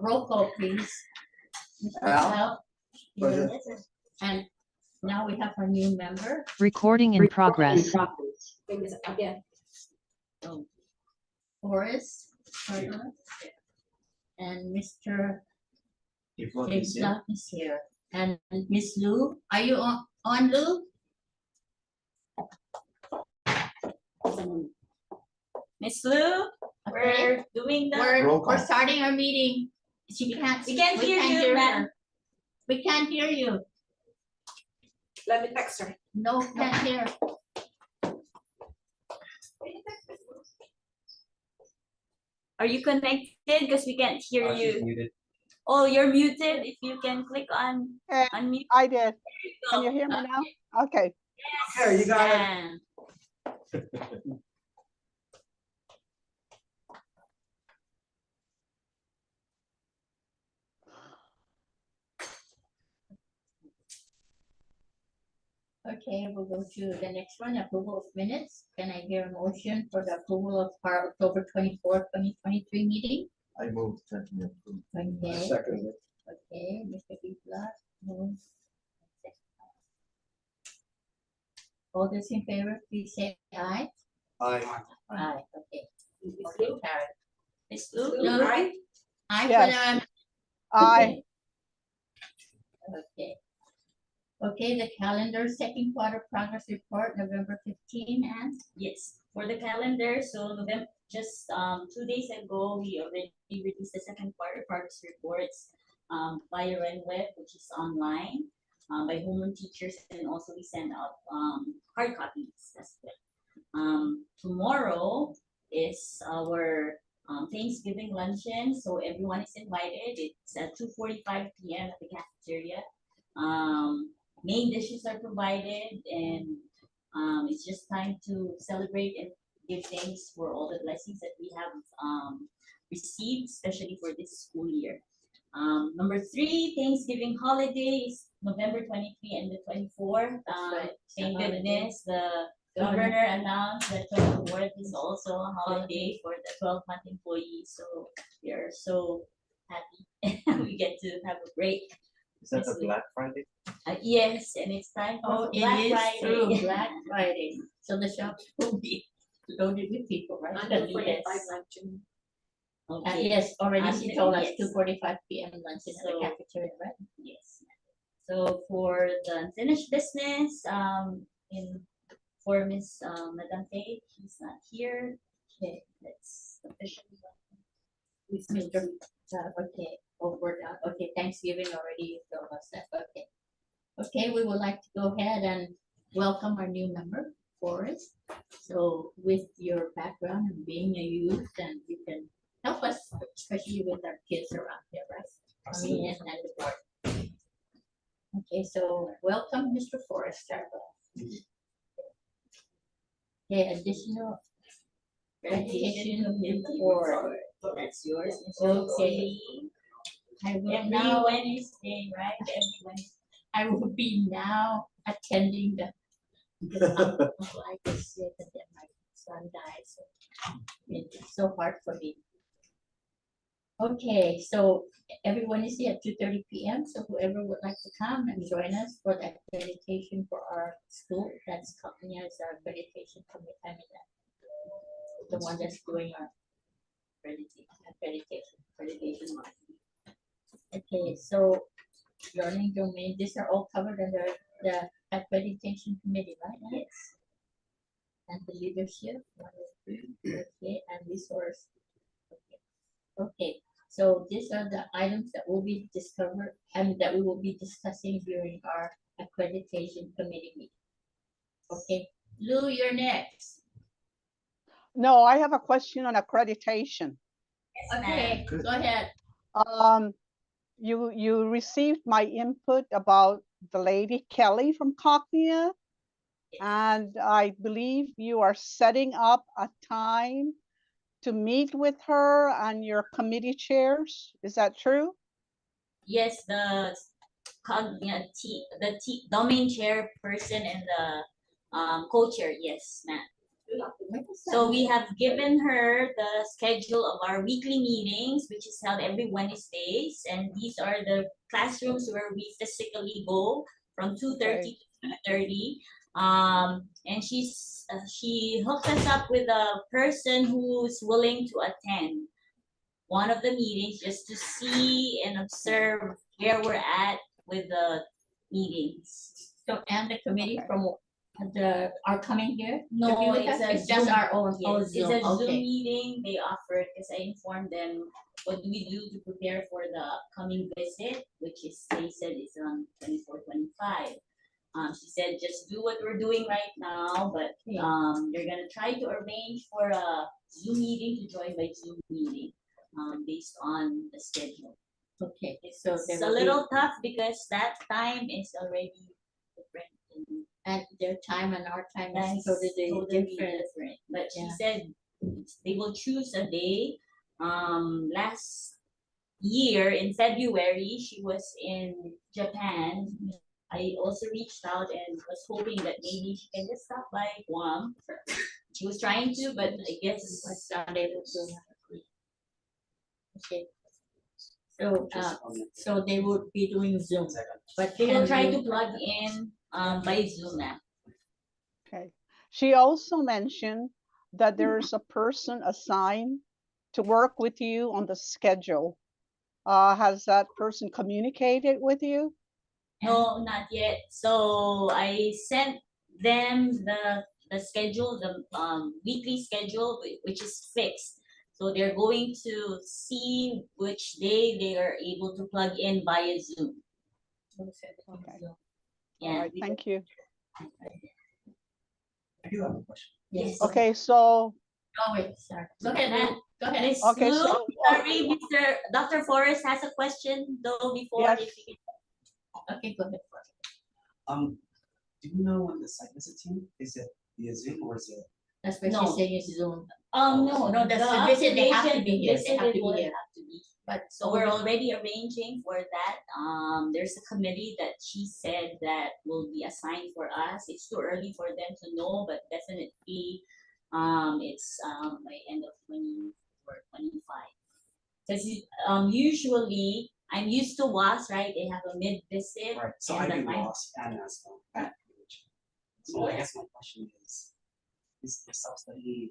Roll call, please. Al? Yes. And now we have our new member. Recording in progress. Again. Forrest. And Mr. Isla is here. And Miss Lou, are you on Lou? Miss Lou, Okay. we're doing the. We're starting our meeting. We can't hear you, ma'am. her. We can't hear you. Let me text her. No, can't hear. Are you connected? Because we can't hear She's you. muted. Oh, you're muted. If you can click on Hey, unmute. I did. You Can go. you hear me now? Okay. Okay, you got it. And Okay, we'll go to the next one, approval of minutes. Can I hear a motion for the approval of our October 24th, 2023 meeting? I moved that we approve. Okay, Second. okay, Mr. Bigla moves. All those in favor, please say aye. Aye. Aye, okay. Okay, carried. Miss Lou, Lou? right? Aye Yes. for I, the. Okay. Okay, the calendar, second quarter progress report, November 15, and Yes, for the calendar, so November, just 2 days ago, we already released the second quarter progress reports via RenWeb, which is online, by homeroom teachers, and also we send out hard copies as well. Tomorrow is our Thanksgiving luncheon, so everyone is invited. It's at 2:45 p.m. at the cafeteria. Main dishes are provided, and it's just time to celebrate and give thanks for all the blessings that we have received, especially for this school year. Number 3, Thanksgiving holiday is November 23 and the 24th. right. Thank goodness the governor announced that 24th is also a holiday for the 12-month employees. So we are so happy we get to have a break. Is that the Black Friday? Yes, and it's time for Oh, it Black is Friday. true, Black Friday. So the shops will be loaded with people, right? Yes. Okay. Yes, already she told us Yes. 2:45 p.m. lunch in the So- cafeteria, right? Yes. So for the unfinished business, for Miss Madam Faye, he's not here. Okay, let's officially. Mr. Okay, oh, we're done. Okay, Thanksgiving already, you told us that, okay. Okay, we would like to go ahead and welcome our new member, Forrest. So with your background and being a youth, and you can help us, especially with our kids around here, right? I mean, and the board. Okay, so welcome, Mr. Forrest. Okay, additional Graduation report. That's yours, Miss Okay. Rosie. I will Every now, Wednesday, right? Every Wednesday. I will be now attending the, because I'm like this sick and then my son died, so it's so hard for me. Okay, so everyone is here at 2:30 p.m. So whoever would like to come and join us for the accreditation for our school, that's coming as our accreditation committee. I mean, the one that's doing our accreditation. Okay, so learning domain, these are all covered under the accreditation committee, right? Yes. And the leadership, okay, and resource. Okay, so these are the items that will be discovered and that we will be discussing during our accreditation committee meeting. Okay, Lou, you're next. no, I have a question on accreditation. Okay, go ahead. You received my input about the lady Kelly from Cognia, and I believe you are setting up a time to meet with her and your committee chairs. Is that true? Yes, the domain chair person and the co-chair, yes, ma'am. So we have given her the schedule of our weekly meetings, which is held every Wednesdays, and these are the classrooms where we physically go from 2:30 to 2:30. And she hooked us up with a person who's willing to attend one of the meetings just to see and observe where we're at with the meetings. So, and the committee Okay. from are coming here? to be No, with it's us? a It's just Zoom. our own, Yes, it's a Zoom okay. meeting they offered because I informed them what do we do to prepare for the upcoming visit, which is they said is on 24, 25. She said just do what we're doing right now, but they're gonna try to arrange for a Zoom meeting to join by Zoom meeting, based on the schedule. Okay, so It's a little tough because that time is already different. and their time and our time That's is totally totally different. different. But she Yeah. said they will choose a day. Last year in February, she was in Japan. I also reached out and was hoping that maybe she can just stop by Guam. She was trying to, but I guess Was not able to. Okay. So, so they would be doing Zoom, but they will can try you- to plug in by Zoom app. Okay. She also mentioned that there's a person assigned to work with you on the schedule. Has that person communicated with you? No, not yet. So I sent them the schedule, the weekly schedule, which is fixed. So they're going to see which day they are able to plug in via Zoom. Okay. All Yeah. right, thank you. I do have a question. Yes. Okay, so, Oh, wait, sorry. Go ahead, Lou. Go ahead. Miss okay, Lou, so, sorry, Dr. Forrest has a question though before. Yes. If you Okay, go ahead. Do you know when the site visit team, is it via Zoom or is it? That's what No. she's saying is Zoom. no, That's the the visit, they have to be here, visit they have to be will here. have to be. But So we're already arranging for that. There's a committee that she said that will be assigned for us. It's too early for them to know, but definitely, it's by end of 24, 25. Because usually I'm used to WAS, right? They have a mid visit. Right, so I do loss and ASCO at PH. So I guess my question is the self-study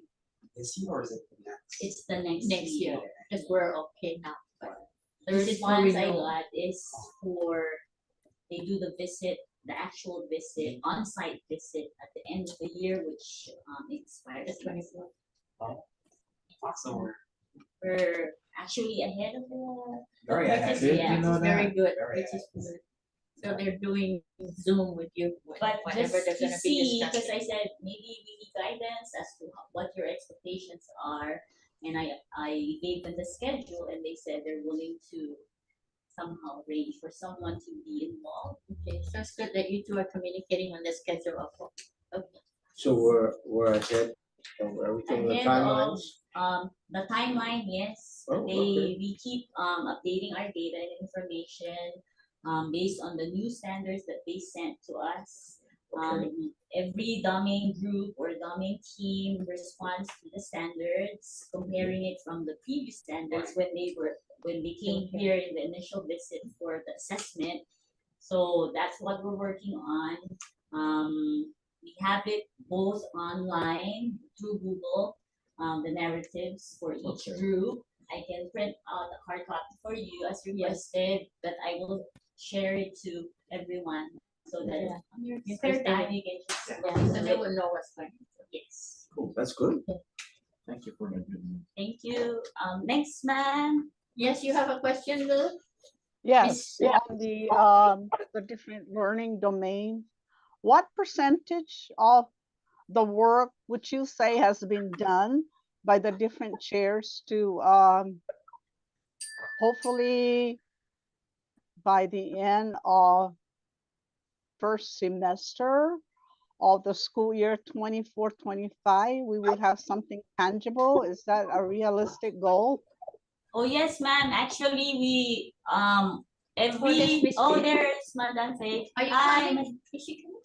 this year or is it the next? It's the next next year, because we're okay now. But The this is for response I renewal. got is for, they do the visit, the actual visit, on-site visit at the end of the year, which expires. The 24th. So We're actually ahead of the. very Which ahead. is, Did yeah, you know it's very that? good, Very which is good. So they're doing Zoom with you But whenever just they're to gonna be see, because I discussing. said maybe we need guidance as to what your expectations are. And I gave them the schedule and they said they're willing to somehow arrange for someone to be involved. Okay, so it's good that you two are communicating on the schedule of, okay. So we're ahead of everything, the Ahead of, timelines? the timeline, yes, Oh, okay. we keep, updating our data and information, based on the new standards that they sent to us. Every domain group or domain team responds to the standards, comparing it from the previous standards when they came here in the initial visit for the assessment. So that's what we're working on. We have it both online through Google, the narratives for each group. I can print out a hard copy for you as requested, but I will share it to everyone so that Yeah. you spare time, you can just. Yeah, so they will know what's going on. Yes, Cool, that's good. Thank you for that. thank you. Next man. Yes, you have a question, Lou? yes, Yeah. on the different learning domains, what percentage of the work would you say has been done by the different chairs to hopefully by the end of first semester of the school year 24-25, we would have something tangible? Is that a realistic goal? Oh yes, ma'am. Actually, we Oh, there's Miss Faith. there's Madam Faith. Are you Hi, coming? Is she coming?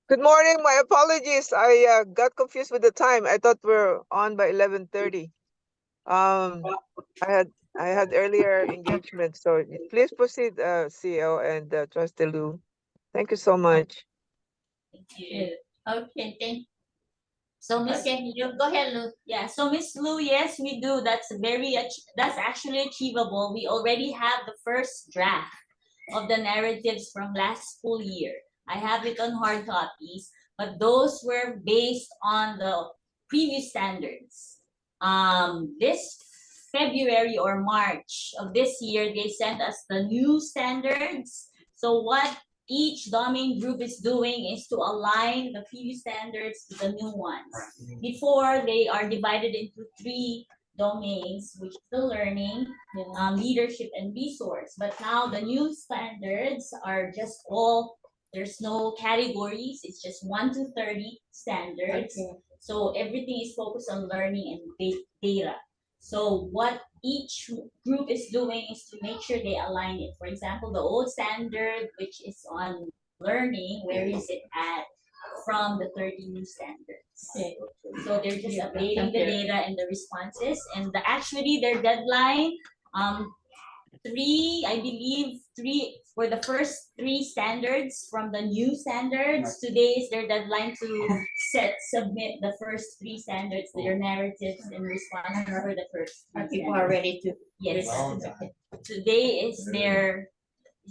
Good morning. My apologies. I got confused with the time. I thought we're on by 11:30. Um, I had I had earlier engagement, so please proceed, CEO and Trustee Lou. Thank you so much. Thank you. Okay, so Miss, you go ahead, Lou. Yeah, so Miss Lou, yes, we do. That's actually achievable. We already have the first draft of the narratives from last school year. I have it on hard copies, but those were based on the previous standards. This February or March of this year, they sent us the new standards. So what each domain group is doing is to align the previous standards to the new ones. Before, they are divided into three domains, which is the learning, leadership, and resource. But now the new standards are just all, there's no categories, it's just 1 to 30 standards. Okay. So everything is focused on learning and data. So what each group is doing is to make sure they align it. For example, the old standard, which is on learning, where is it at from the 30 new standards? Okay. So they're just updating the data and the responses, and actually their deadline, three for the first three standards from the new standards. Today is their deadline to submit the first three standards, their narratives and responses for the first three People are standards. ready to. Yes. Okay. Today is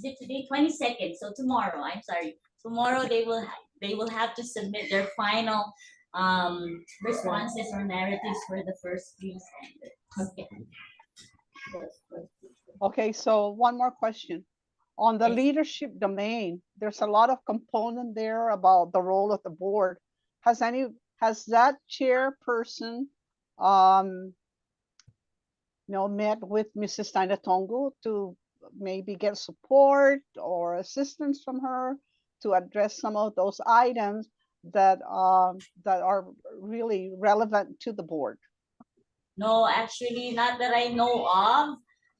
it today 22nd? So tomorrow, I'm sorry. Tomorrow they will have to submit their final responses or narratives for the first three standards. Okay. Okay, so one more question. On the Yes. leadership domain, there's a lot of component there about the role of the board. Has that chairperson met with Mrs. Tainatongo to maybe get support or assistance from her to address some of those items that are really relevant to the board? No, actually, not that I know of.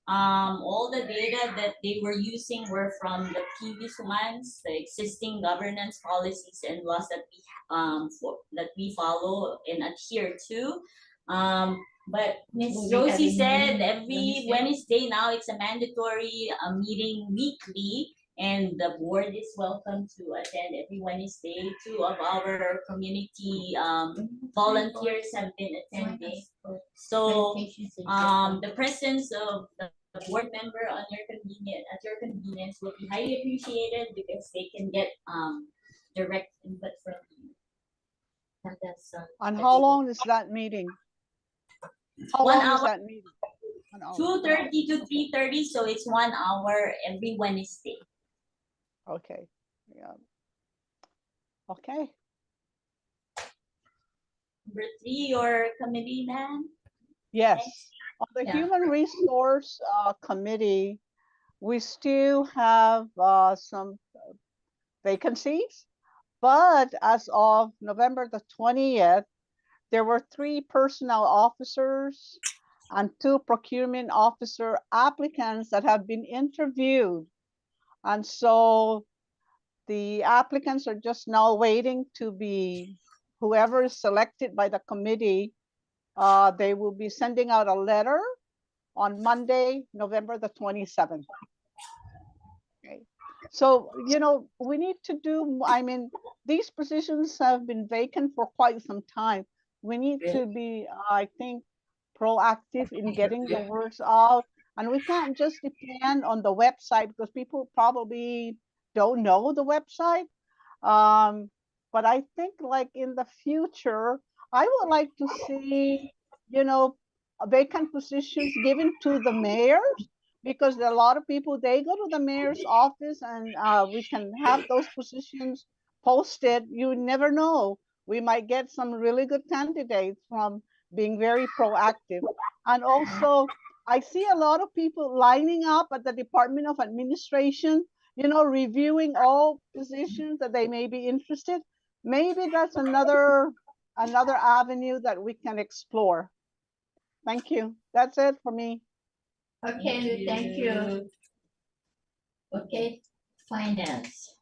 All the data that they were using were from the previous ones, the existing governance policies and laws that we follow and adhere to. But Ms. Will we Josie have a said meeting every Wednesday now it's a mandatory meeting weekly, and the board is welcome to attend every Wednesday. Two of our community volunteers have been attending. So the presence of the board member at your convenience will be highly appreciated because they can get direct input from you. And that's, And how long is that meeting? How 1 long is hour. that meeting? 1 hour. 2:30 to 3:30, so it's 1 hour every Wednesday. Okay, yeah. Okay, Number 3, your committee man. yes. On the Yeah. Human Resource Committee, we still have some vacancies, but as of November the 20th, there were 3 personnel officers and 2 procurement officer applicants that have been interviewed. And so the applicants are just now waiting to be, whoever is selected by the committee, they will be sending out a letter on Monday, November the 27th. Okay. So, we need to do, these positions have been vacant for quite some time. We need to be, I think, proactive in getting the words out. And we can't just depend on the website because people probably don't know the website. But I think like in the future, I would like to see, vacant positions given to the mayors, because there are a lot of people, they go to the mayor's office and we can have those positions posted. You never know. We might get some really good candidates from being very proactive. And also, I see a lot of people lining up at the Department of Administration, reviewing all positions that they may be interested. Maybe that's another avenue that we can explore. Thank you. That's it for me. Okay, thank you. Okay, finance.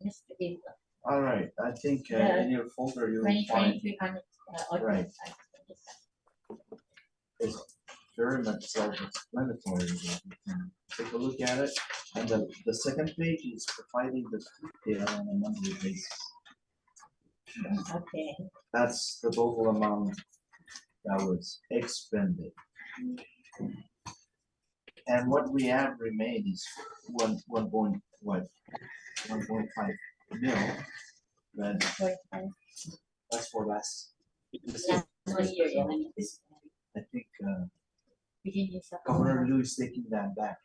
Mr. Eva. All right, I think Yeah. in your folder you'll 2020, find 300. Okay. Right. it's very much self-explanatory. You can take a look at it. And the second page is providing the data on a monthly basis. Okay. That's the total amount that was expended. And what we have remained is 1.5 mil. But that's for last. Last year, yeah, I mean, this- I think we didn't use up. Governor Lou is taking that back.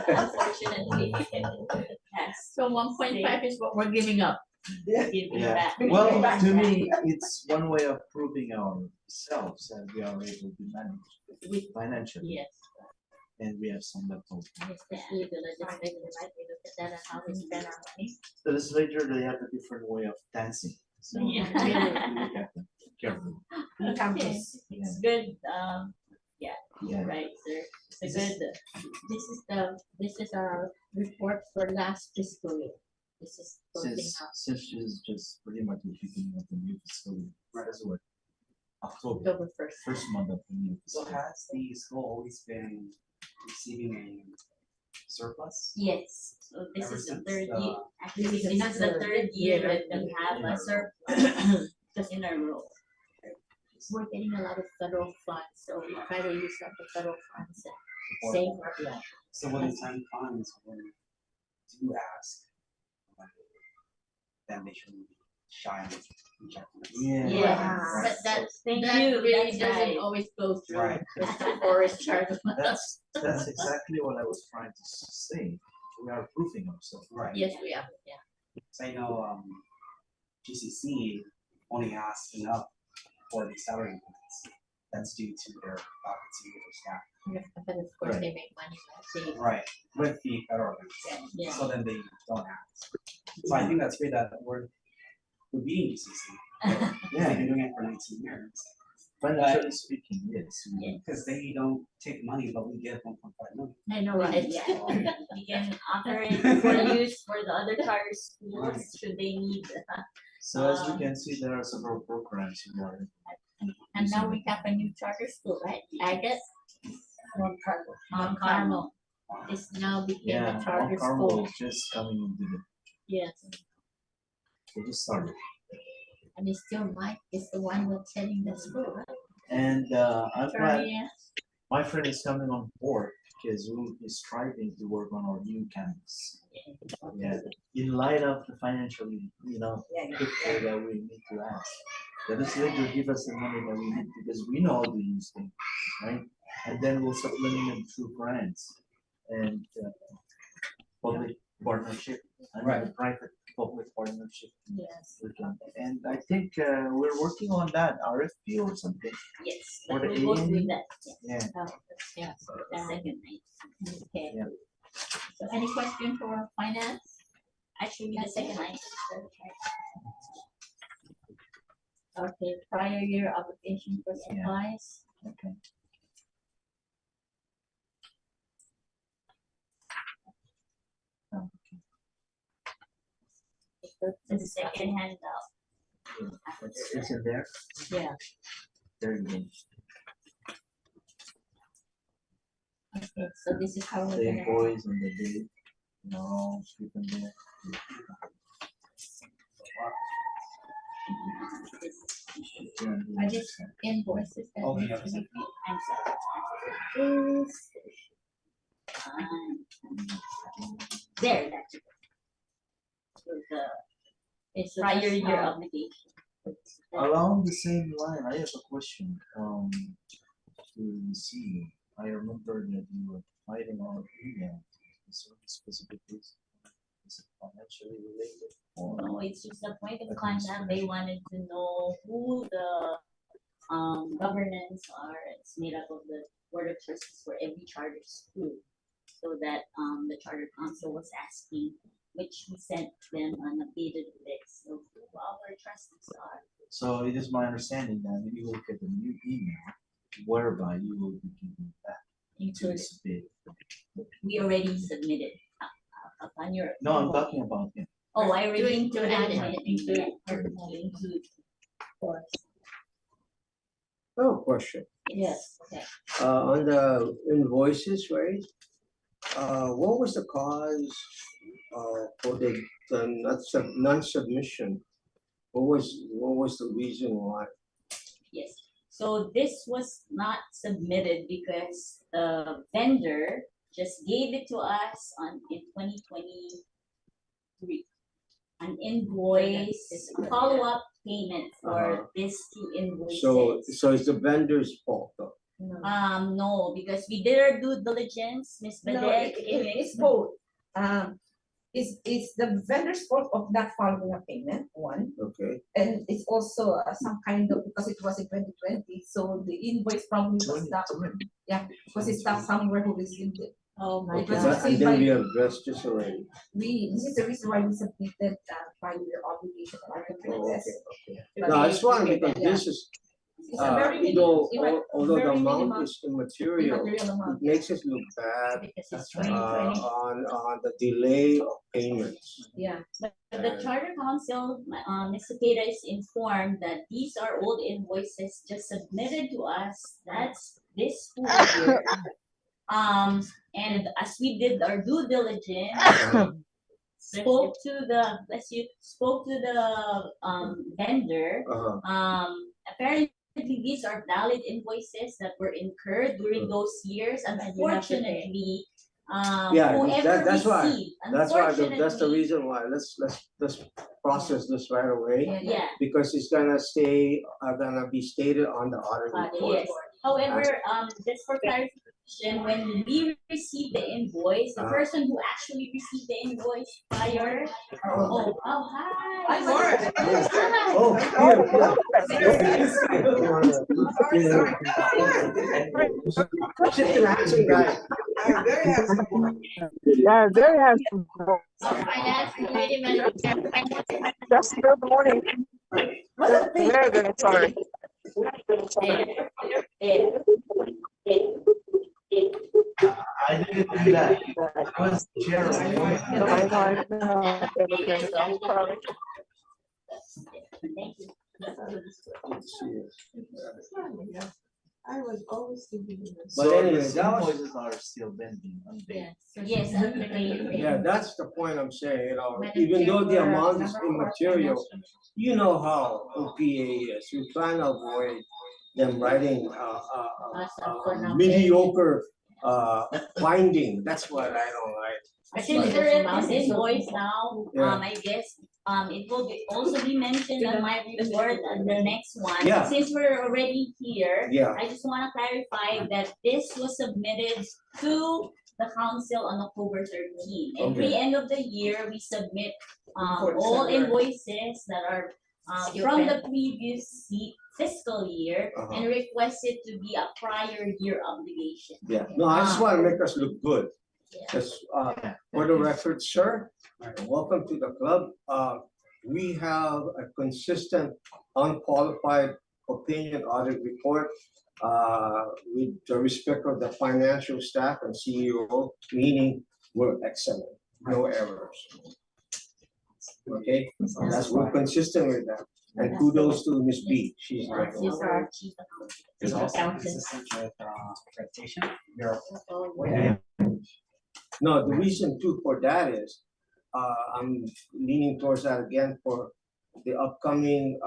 Unfortunately. Yes. So 1.5 is what we're giving up. Giving Yeah. back. Well, to me, it's one way of proving ourselves that we are able to manage financially, Yes. and we have some left over. And especially the legislature, right, we look at that and how we spend our money. The legislature, they have a different way of dancing, so we Yeah. really look at them carefully. Okay. It's good, Yeah. right, sir. It's a good, This is our report for last fiscal year. This is closing out Since she's just pretty much the beginning of the new fiscal year, right, as well. October, October 1st. first month of the new So fiscal year. has the school always been receiving a surplus? yes, so this Ever is the since third the- year, actually, This is this is the the third year year that we have in a a surplus just in a row. We're getting a lot of federal funds, so we try to use up the federal funds and save our, yeah. So when the time comes, when you do ask, then they shouldn't be shy and rejecting us. Yeah. Yeah. But that, Thank that you, really that's doesn't right. always go through. Right. Mr. Forrest charge of us. That's exactly what I was trying to say. We are proving ourselves. Right. Yes, we are, yeah. So I know, GCC only asks enough for the salary increments. That's due to their occupancy of their staff. But of course, they make money, right? Right, with the federal government. Yeah. So then they don't ask. So I think that's great that we're beating GCC. Yeah. They've been doing it for 19 years. Financially speaking, yes. Yeah. Because they don't take money, but we get 1.5 million. I know, right? Yeah, we can offer it for use for the other charter schools, should they need. So as we can see, there are several programs we are. And now we have a new charter school, right? Agate. Mount Carmel. It's now became Yeah, a charter Mount Carmel school. is just coming into the, Yes, they just started. and it's still Mike is the one that's heading the school, right? And I'm glad Charlie, yeah. my friend is coming on board because we is striving to work on our new campus. Yeah, in light of the financial, picture that we need to ask. The legislature give us the money that we need because we know how to use things, right? And then we'll supplement them through grants and public partnership, Right. private public partnership. Yes. We can- And I think we're working on that RFP or something. Yes, For but the we'll go through A&E? that, Yeah. Oh, yeah, so, the second night. okay. Yeah. So any question for finance? Actually, the second night. Okay, prior year obligation for supplies. Okay. The second handout. It's in there. Yeah, There you go. okay, so this is how we're The gonna. employees and the date, all sleeping there. Are these invoices that Okay, need to yeah, be? I'm sorry. There, that's it. So the It's prior year obligation. Along the same line, I have a question, to see, I remember that you were fighting on email. Is there a specific reason? Is it financially related or? No, it's just the point of contact, they wanted to know who the governance are, it's made up of the board of trustees for every charter school. So that the charter council was asking, which we sent them an updated list of who our trustees are. So it is my understanding that you will get a new email whereby you will be giving that to Included. submit. We already submitted upon your. No, I'm approval. talking about him. Oh, I already To included add it, it. include. Forest. Oh, question. Yes, okay. On the invoices, right? What was the cause for the non-submission? What was the reason why? Yes, so this was not submitted because the vendor just gave it to us in 2023. An invoice, follow-up payment for these two invoices. So it's the vendor's fault though. No, because we did our due diligence, Ms. No, Badek. it's both. It's the vendor's fault of not following a payment, one. Okay. And it's also some kind of, because it was in 2020, so the invoice probably was stuck. Yeah, because it's stuck somewhere who received it. Oh my It was God. And received then we by, addressed this already. this is the reason why we submitted by your obligation of our Oh, okay, okay. But No, I just want, we- because yeah. this is, It's a very although the very amount minimal- is immaterial, immaterial it amount. makes us look bad Because it's uh, 2020. on the delay of payments. Yeah. But the Charter Council, Ms. Cepeda is informed that these are old invoices just submitted to us, that's this school year. And as we did our due diligence, spoke to the vendor, apparently these are valid invoices that were incurred during those years. Unfortunately, Yeah, whoever that's why, received, that's the unfortunately, reason why, let's process this right away. yeah, Because it's gonna gonna be stated on the audit report. yes. However, just for clarification, when we received the invoice, the person who actually received the invoice prior, hi. Oh, Chicken action guy. Yeah, very handsome. Finance committee manager. Just good morning. Very good, sorry. I didn't do that. I was chair of the committee. Thank you. I was always thinking. But So anyway, these that was, invoices are still pending, unpaid. Yes, unpaid. yeah, that's the point I'm saying, you know, Madam even though the Chair, amount is member for immaterial, finance you know how OPA is, we try to avoid them writing for now. mediocre finding, that's what I don't like. Since there is this invoice now, Yeah. I guess, it will also be mentioned on my report on the next one. Yeah. Since we're already here, Yeah. I just wanna clarify that this was submitted to the council on October 13. Every Okay. end of the year, we submit, For all December. invoices that are, Still from the pending. previous fiscal year and request it to be a prior year obligation. Yeah, no, I just wanna make us look good. Yeah. Just, for the record, sir, welcome to the club. We have a consistent, unqualified opinion audit report. With the respect of the financial staff and CEO, meaning we're excellent, no errors. Okay, we're consistent with that. And kudos to Ms. B, she's like. She's our chief accountant. It's also Accountant. consistent with accreditation. You're No, the reason too for that is, I'm leaning towards that again for the upcoming,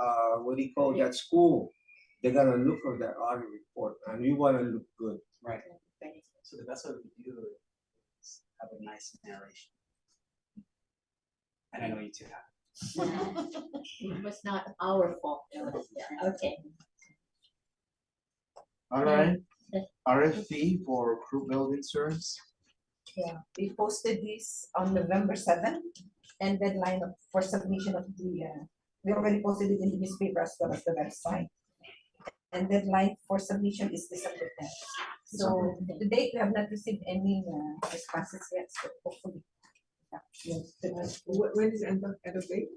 what do you call that school? They're gonna look for that audit report and we wanna look good. right. So the best way we do is have a nice narration. And I know you two have. It was not our fault. Okay. All right, RFP for crew building service. Yeah, we posted this on November 7th, and deadline for submission of we already posted it in the newspaper as well as the website. And deadline for submission is December 10th. So to date, we have not received any responses yet, so hopefully. When is end of date?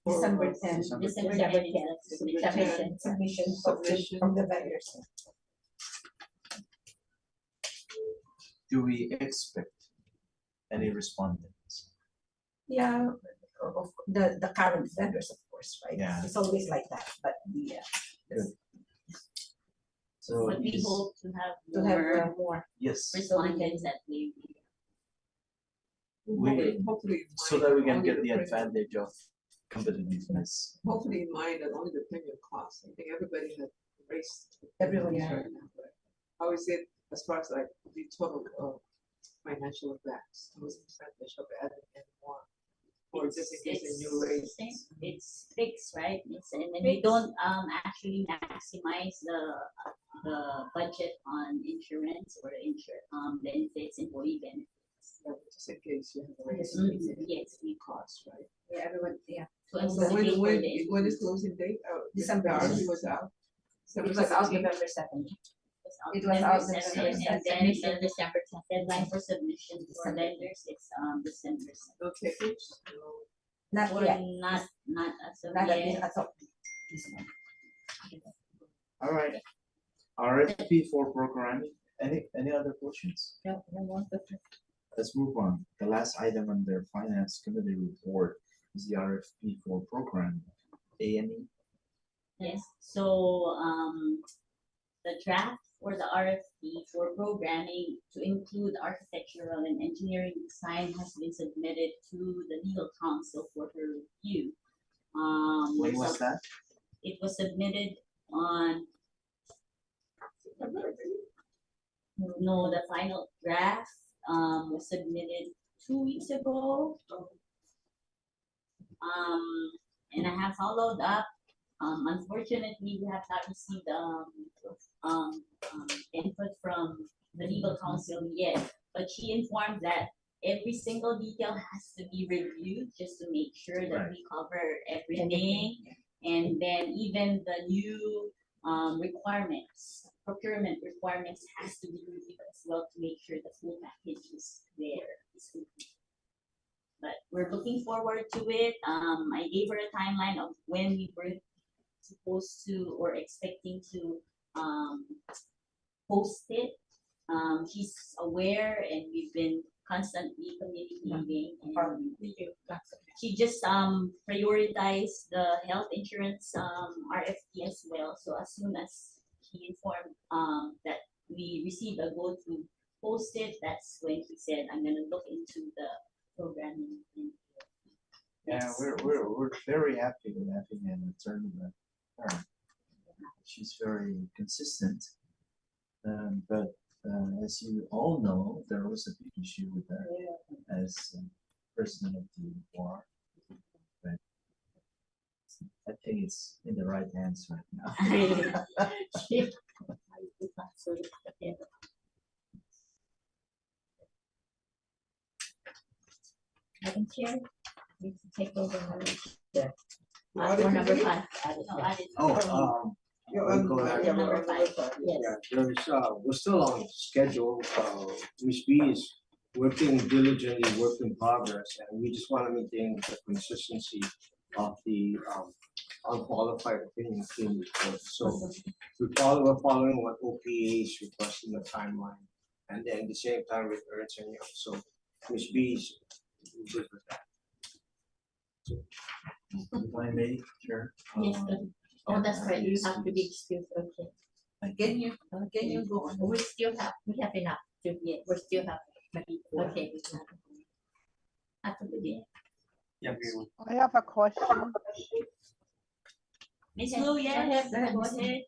December 10th. December December 10th. Submission from the vendors. Do we expect any respondents? Yeah, of the current vendors, of course, right? Yeah. It's always like that, but the, So But we yes, hope to have to have more more. yes, respondents that we. Hopefully. so that we can get the advantage of competitiveness. Hopefully in mind that only the premium costs. I think everybody has raised. Everyone, premiums yeah. right now, but how is it as far as like the total financial effects? How is the percentage of adding and more? Or just in case a new rate? It's fixed, right? And then we don't actually maximize the budget on insurance or benefits, employee benefits. Just in case you have a raise. Yes, we Cost, right? Yeah, everyone, yeah. to So anticipate for the when is closing date? December. The RFP was out. It was out 17th? November 7th. It was November out 7th, December and 7th. then Submission the December 10th. deadline for submission for vendors, it's December 7th. No takers? Not Or yet. not as of Not at yet. as of this month. All right. RFP for programming. Any other questions? No, no more question. Let's move on. The last item on their finance committee report is the RFP for programming. A&E. Yes, so the draft for the RFP for programming to include architectural and engineering design has been submitted to the legal counsel for her review. When was that? It was submitted on, no, the final draft was submitted 2 weeks ago. And I have followed up. Unfortunately, we have not received input from the legal counsel yet, but she informed that every single detail has to be reviewed just to make sure that Right. we cover everything. And then even the new requirements, procurement requirements has to be reviewed as well to make sure the full package is there. But we're looking forward to it. I gave her a timeline of when we were supposed to or expecting to post it. She's aware and we've been constantly communicating. And she just prioritized the health insurance RFP as well. So as soon as she informed that we received a go to post it, that's when she said, I'm gonna look into the programming. Yeah, we're very happy with having an attorney like her. She's very consistent. But as you all know, there was a big issue with her as president of the board. But I think it's in the right hands right now. Madam Chair, need to take over. Audit Or number committee? 5. No, I didn't. Oh, Yeah, go ahead. yeah, Number we're on 5. Yes. yeah, there's, we're still on schedule. Ms. B is working diligently, work in progress, and we just want to maintain the consistency of the unqualified opinion team report. So we're following what OPA is requesting the timeline, and then at the same time with Ernst and Young. So Ms. B is good with that. If I may, Chair. Yes, good. Oh, that's right, you have to be excused, okay. Can you go on? We still have, we have enough to, yeah, we still have, okay. After the day. Yeah, everyone. I have a question. Ms. Okay, Lu, go yes, ahead, go Ms. Lu. ahead.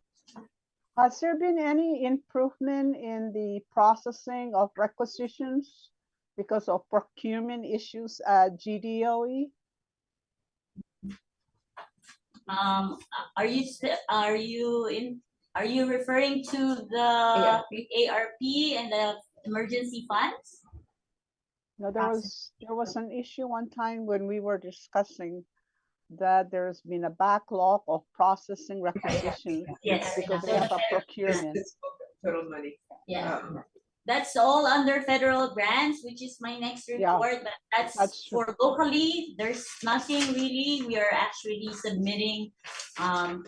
Has there been any improvement in the processing of requisitions because of procurement issues at GDOE? Are you referring to the ARP and the emergency funds? No, there was an issue one time when we were discussing that there's been a backlog of processing requisitions Yes. because So they have the a procurement. It's federal money. Yeah, Um, that's all under federal grants, which is my next Yeah, report, but that's that's true. for locally, there's nothing really. We are actually submitting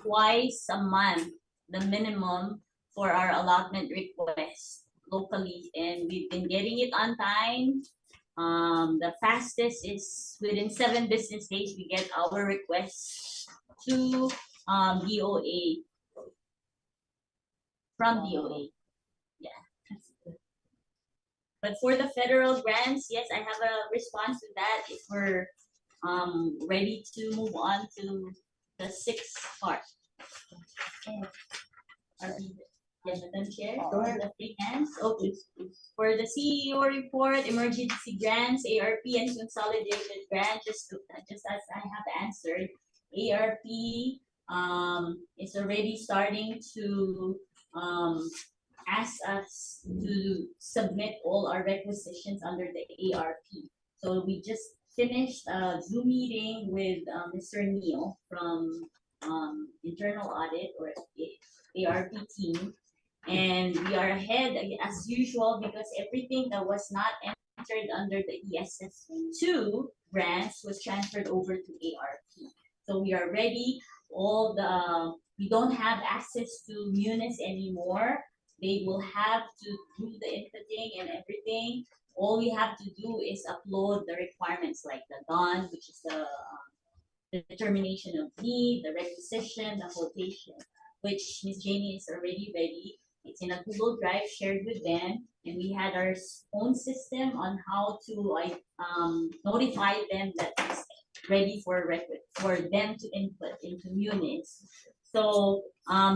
twice a month, the minimum for our allotment request locally, and we've been getting it on time. The fastest is within 7 business days, we get our requests to DOA, from DOA. Yeah. But for the federal grants, yes, I have a response to that if we're ready to move on to the sixth part. Yes, Madam Chair, Go ahead. the free hands. Okay. For the CEO report, emergency grants, ARP and consolidated grant, just as I have answered, ARP is already starting to ask us to submit all our requisitions under the ARP. So we just finished a Zoom meeting with Mr. Neil from internal audit or ARP team. And we are ahead as usual because everything that was not entered under the ESS2 grants was transferred over to ARP. So we are ready. We don't have access to Munis anymore. They will have to do the inputting and everything. All we have to do is upload the requirements like the DON, which is the determination of need, the requisition, the quotation, which Ms. Jamie is already ready. It's in a Google Drive shared with them, and we had our own system on how to notify them that it's ready for them to input into Munis. So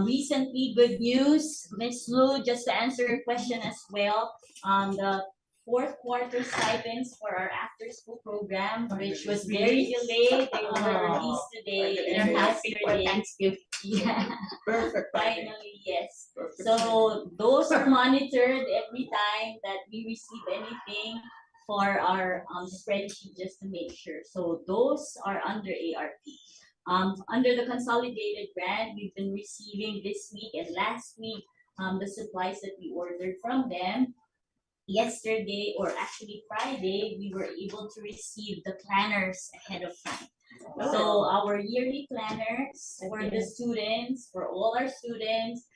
recently, good news, Ms. Lu, just to answer your question as well, the fourth quarter stipends for our after school program, which was very delayed. They were released today. They're happy for yesterday. Thanksgiving. Yeah, Perfect. finally, yes. Perfect. So those are monitored every time that we receive anything for our spreadsheet just to make sure. So those are under ARP. Under the consolidated grant, we've been receiving this week and last week the supplies that we ordered from them. Yesterday, or actually Friday, we were able to receive the planners ahead of time. So our yearly planners for the students, for all our students,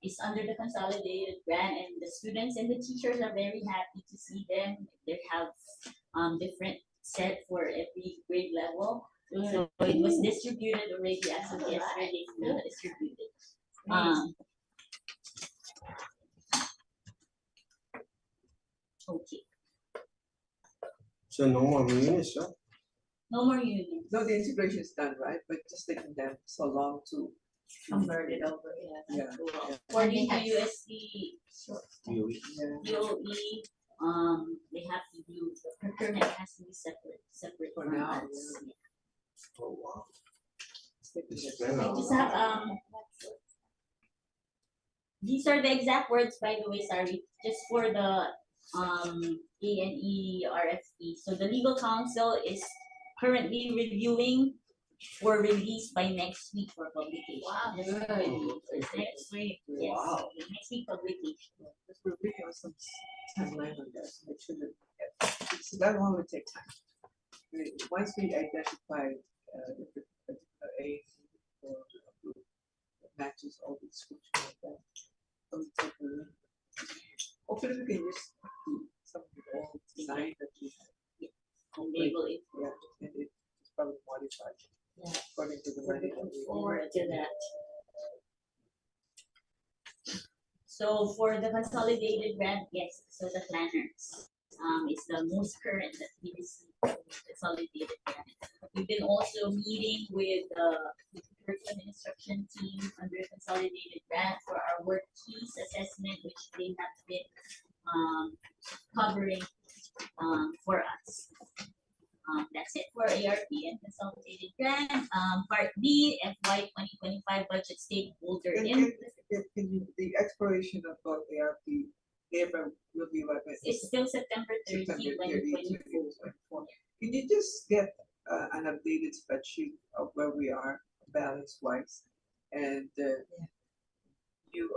is under the consolidated grant, and the students and the teachers are very happy to see them. They have different set for every grade level. So it was distributed already as of yesterday, distributed. Okay, So no more Munis, huh? no more units. No, the integration is done, right? But just taking them so long to. Convert it over, Yeah. According to USD, DOE. DOE, they have to do, the procurement has to be separate For from now, us. yeah. Oh, wow. I just have, these are the exact words, by the way, sorry, just for the A&E RFP. So the legal counsel is currently reviewing for release by next week for publication. Wow. Next week, yes, Wow. next week publication. Because we're really on some timeline on that, so make sure that, so that one would take time. Once we identify a that matches all the description of that, so we take a look. Hopefully we can use some of the old design that we have. And they will Yeah, and it's probably modified. Yeah. According to the money that we. forward to that. So for the consolidated grant, yes, so the planners is the most current that we receive from the consolidated grant. We've been also meeting with the curriculum and instruction team under consolidated grant for our work keys assessment, which they have been covering for us. That's it for ARP and consolidated grant. Part B, FY 2025 budget stakeholder input. The expiration of both ARP, AFM will be what? It's still September 30, September 2024. Can you just get an updated spreadsheet of where we are balance wise? And you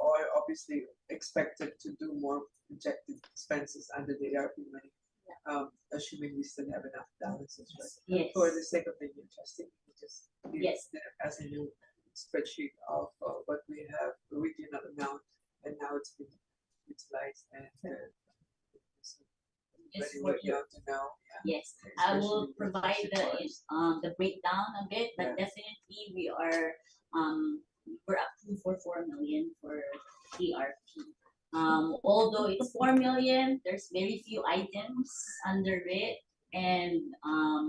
are obviously expected to do more projected expenses under the ARP money. Assuming we still have enough balances, right? Yes. For the sake of being interesting, we just use Yes. that as a new spreadsheet of what we have, original amount, and now it's been utilized and just Everybody for would you. love to know. Yes, I will Especially the provide the breakdown a bit, but Yeah. definitely we are we're up to for 4 million for ERP. Although it's 4 million, there's very few items under it, and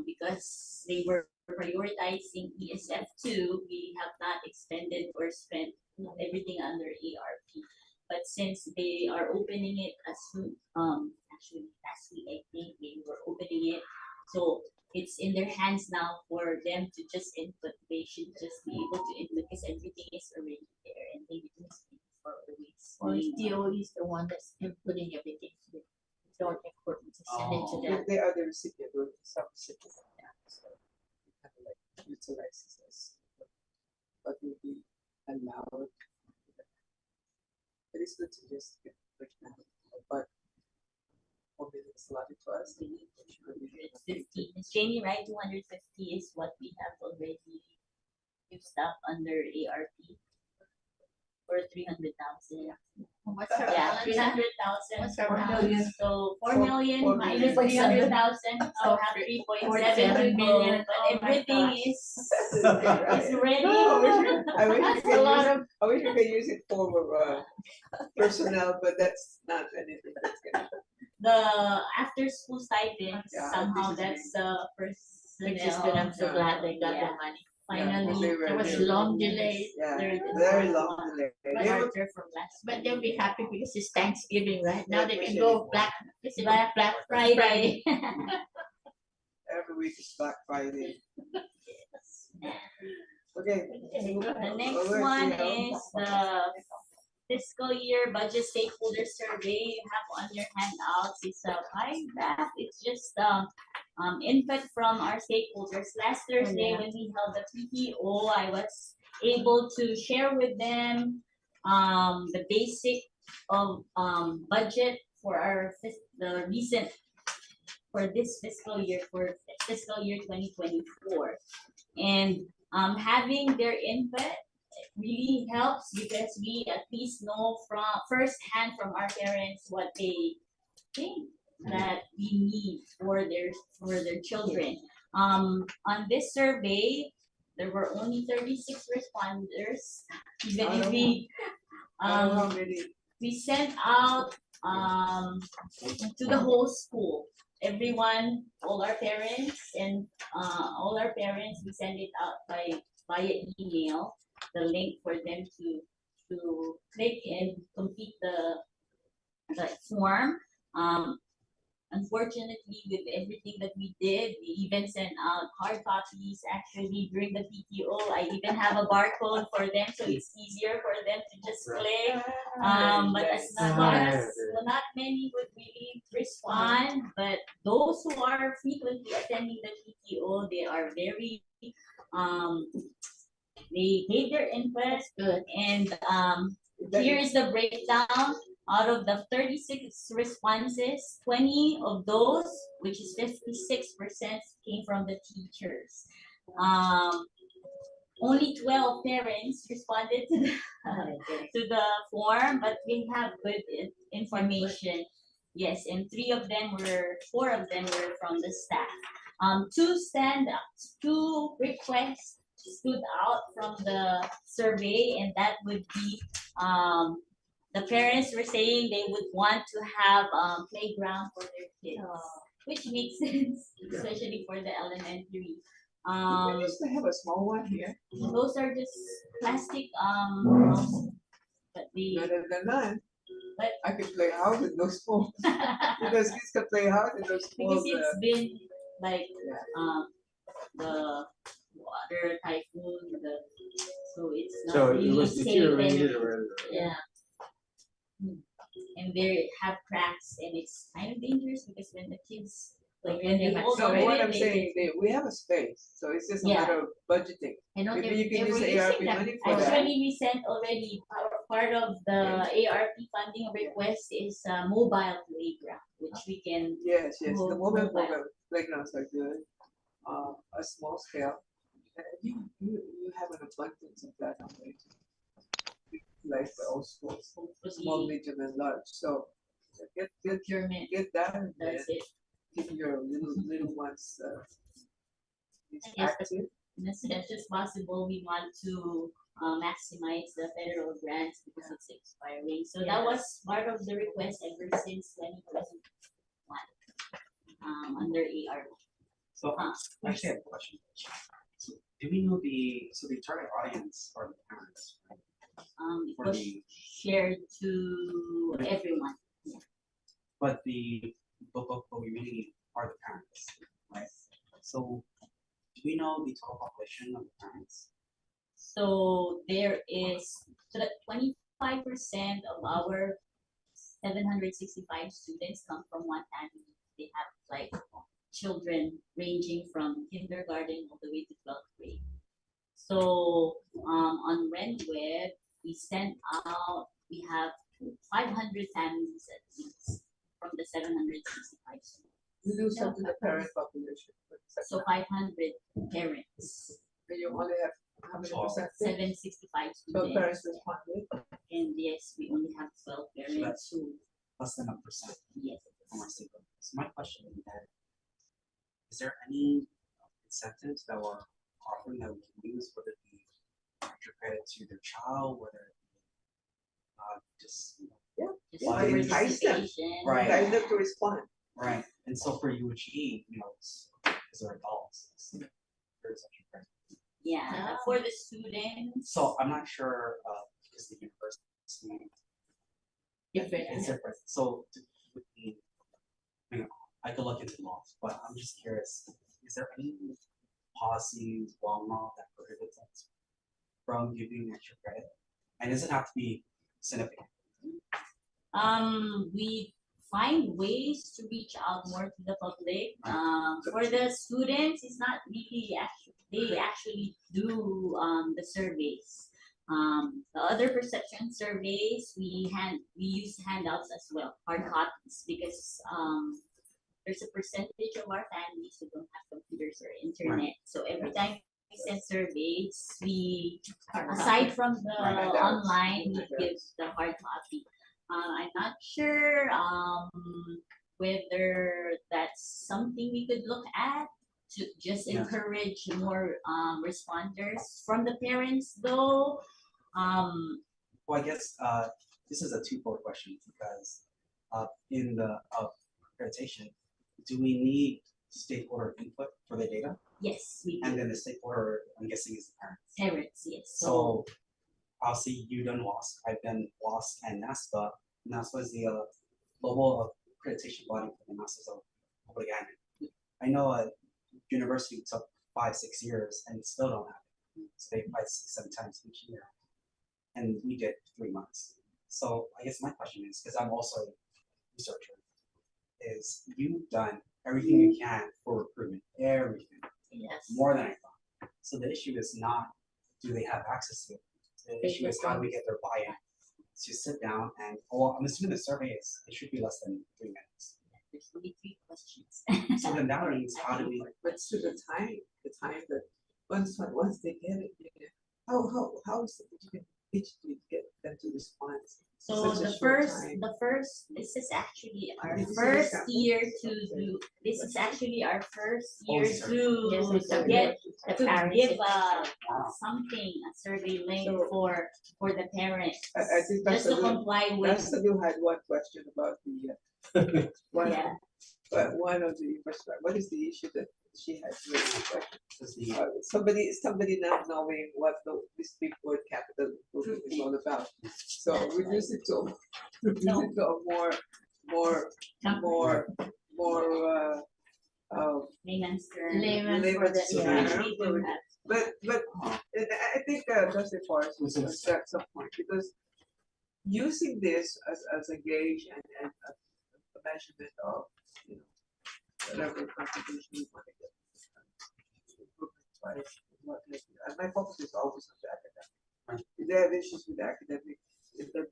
because they were prioritizing ESF2, we have not expended or spent everything under ERP. But since they are opening it as soon, actually last week I think they were opening it, so it's in their hands now for them to just input. They should just be able to input because everything is already there, and they don't need for always. Or is doing DO is the one that's inputting everything. Don't import it, to send it to Oh. them. They are the recipient or subrecipient. So it kind of like utilizes us. But will be allowed. It is good to just get breakdown, but hopefully it's allotted to us. We need to sure we get 50. Ms. Jamie, right? 250 is what we have already used up under ARP for 300,000. What's our Yeah, balance? 300,000. What's our 4 balance? million. So 4 million Four minus million. 300,000, so have 3.7 million, but Oh my everything gosh. is ready. No, I wish we That's could a lot use, of, I wish we could use it for personnel, but that's not anything that's gonna. The after school stipends, Yeah, somehow this is that's personnel. which is good, I'm so Yeah. glad they got Yeah. the money. Finally, There was long delays, Yeah, They're very the long one. delay. But- They were- Larger from last. But they'll be happy because it's Thanksgiving, right? Now they can Appreciate go it. Black, is it Black Black Friday. Every week is Black Friday. Okay. Okay, go ahead. The next Over to one you. is the fiscal year budget stakeholder survey. You have on your handouts. It's a pie graph. It's just input from our stakeholders. Last Thursday yeah. when we held the PTO, I was able to share with them the basic of budget for the recent for this fiscal year, for fiscal year 2024, and having their input really helps because we at least know from first hand from our parents what they think that we need for their children. On this survey, there were only 36 responders. Even if we I don't know how many. we sent out to the whole school, everyone, all our parents, and we send it out via email, the link for them to click and complete the form. Unfortunately, with everything that we did, we even sent out hard copies. Actually, during the PTO, I even have a barcode for them, so it's easier for them to just click. But as not many would really respond. But those who are frequently attending the PTO, they are very they gave their input. Good. And here is the breakdown. Out of the 36 responses, 20 of those, which is 56%, came from the teachers. Only 12 parents responded to the form, but we have good information. Yes, and four of them were from the staff. Two requests stood out from the survey, and that would be the parents were saying they would want to have playground for their kids, which makes sense, especially for the elementary. We used to have a small one here. Those are just plastic but the Better than none. But- I could play house in those phones. Because kids can play house in those because phones. it's been like the water typhoon, so it's not So it really was safe deteriorated and or? yeah. And they have cracks, and it's kind of dangerous because when the kids like when they hold So already, what I'm they- saying, we have a space, so it's just a Yeah. matter of budgeting. I know Maybe you they can were use the using ARP them. money for that. Actually, we sent already part of the ARP funding request is mobile playground, which we can Yes, the mobile Mobile. playgrounds are good, a small scale. And you have an abundance of that already. Like the old schools, small, medium, and large, so Get procurement, get that and then that's it. keep your little ones is Yes, active. And as much as possible, we want to maximize the federal grants because it's expiring. So that was part of the request ever since 2021 under AR. So I actually have a question. So do we know so the target audience are the parents, right? It For was the, shared to everyone. but we really are the parents, right? So do we know the total population of the parents? So there is, so that 25% of our 765 students come from one family. They have like children ranging from kindergarten all the way to 12th grade. So on RenWeb, we send out, we have 500 families at least from the 765 students. We do some to the parent population. So 500 parents, And you only have how many percent? 765 So parents students. responded. And yes, we only have 12 parents who, Less than 1% yes. from our state government. So my question is that, is there any incentives that we're offering that we can use, whether it be extra credit to their child, whether it be just, Just Why for entice them? participation. Right. Guide them to respond. right? And so for UHE, it's because they're adults, there's extra credit. Yeah, for the students. So I'm not sure, because the university Different. is different. So with the, I could look into laws, but I'm just curious, is there any policies, law that prohibits us from giving extra credit? And does it have to be significant? We find ways to reach out more to the public. For the students, it's not really they actually do the surveys. The other perception surveys, we use handouts as well, hard copies, because there's a percentage of our families who don't have computers or internet. So every time we send surveys, we, aside from the online, we give the hard copy. I'm not sure whether that's something we could look at to just encourage more responders from the parents though. Well, I guess this is a twofold question because in the accreditation, do we need stakeholder input for the data? Yes, we do. And then the stakeholder, I'm guessing, is the parents. Parents, yes. So obviously you done WASC, I've done WASC and NASPA. NASPA is the global accreditation body for the Masters of Public Admin. I know a university took 5-6 years and still don't have it. So they apply 6-7 times each year. And we did 3 months. So I guess my question is, because I'm also a researcher, is you've done everything you can for recruitment, everything. Yes. More than I thought. So the issue is not do they have access to it. The issue is how do we get their buy-in to sit down and, I'm assuming the survey it should be less than 3 minutes. There's only 3 questions. So then that means how do we, But to the time that once they get it, how is it that you can digitally get them to respond? So Such a the short first, time. this is actually our This is first example? year to do, this is actually our first year Oh, sorry. to Yes, it's to a get, the to parents give information. something, a survey link So- for the parents. I think Just to Pastor Bill- comply with, Pastor Bill had one question about the one, yeah, but one of the what is the issue that she had raised the question? does the, Somebody not knowing what this big word capital improvement is all about. So reduce it to a more layman's term. Layman's for the, So yeah. they- We do have- but I think Trustee Forrest was at some point because using this as a gauge and a measurement of whatever contribution you want to get. And my focus is always on the academic. If they have issues with the academic, if the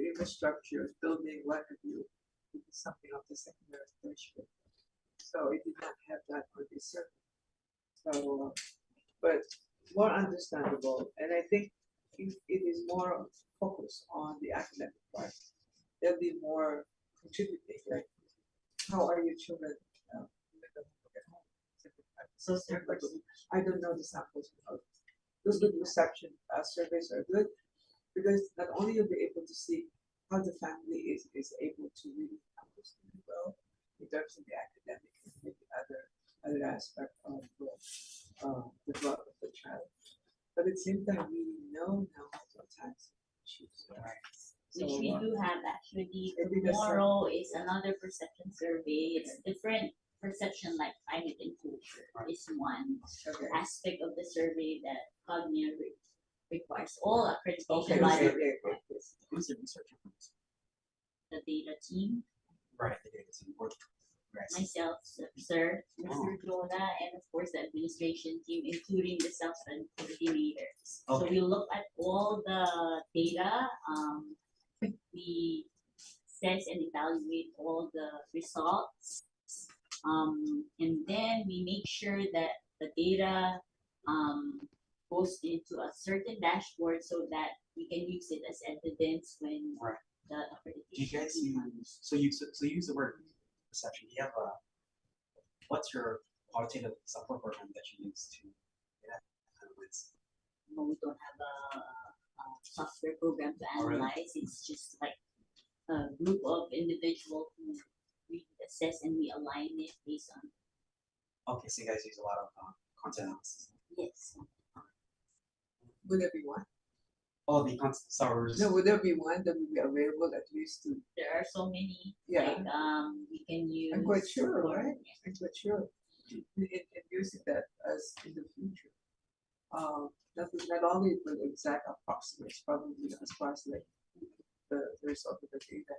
infrastructure, building, what have you, it is something of the secondary tertiary. So it did not have that on this survey. So, but more understandable, and I think if it is more focused on the academic part, there'll be more contributing, like, how are your children? With the homework at home? So I don't know the samples. Those good reception surveys are good because not only you'll be able to see how the family is able to really understand well in terms of the academic and maybe other aspect of the growth of the child. But at the same time, we know now how to attack issues. Which we do have actually. I think that's Tomorrow is another perception survey. It's different perception, like climate and culture is one Okay. aspect of the survey that Cognia requires all accreditation Okay, body, okay. Who's the researcher? the data team, Right, the data team work. Right. myself, Sir, Mr. Joda, and of course the administration team, including the self-study coordinators. So Okay. we look at all the data, we assess and evaluate all the results. And then we make sure that the data goes into a certain dashboard so that we can use it as evidence when Right. the Do you accreditation guys team use, so you use the word perception, do you have what's your qualitative software program that you use to, No, we don't have a software program to Oh, really? analyze. It's just like a group of individuals who we assess and we align it based on, okay, so you guys use a lot of content analysis. yes. Would there be one? Oh, the content, sorry. No, would there be one that would be available at least to? There are so many, Yeah. like, we can use. I'm quite sure, for- right? I'm quite sure. In using that as in the future. Not only for the exact approximates, probably as far as like the result of the data,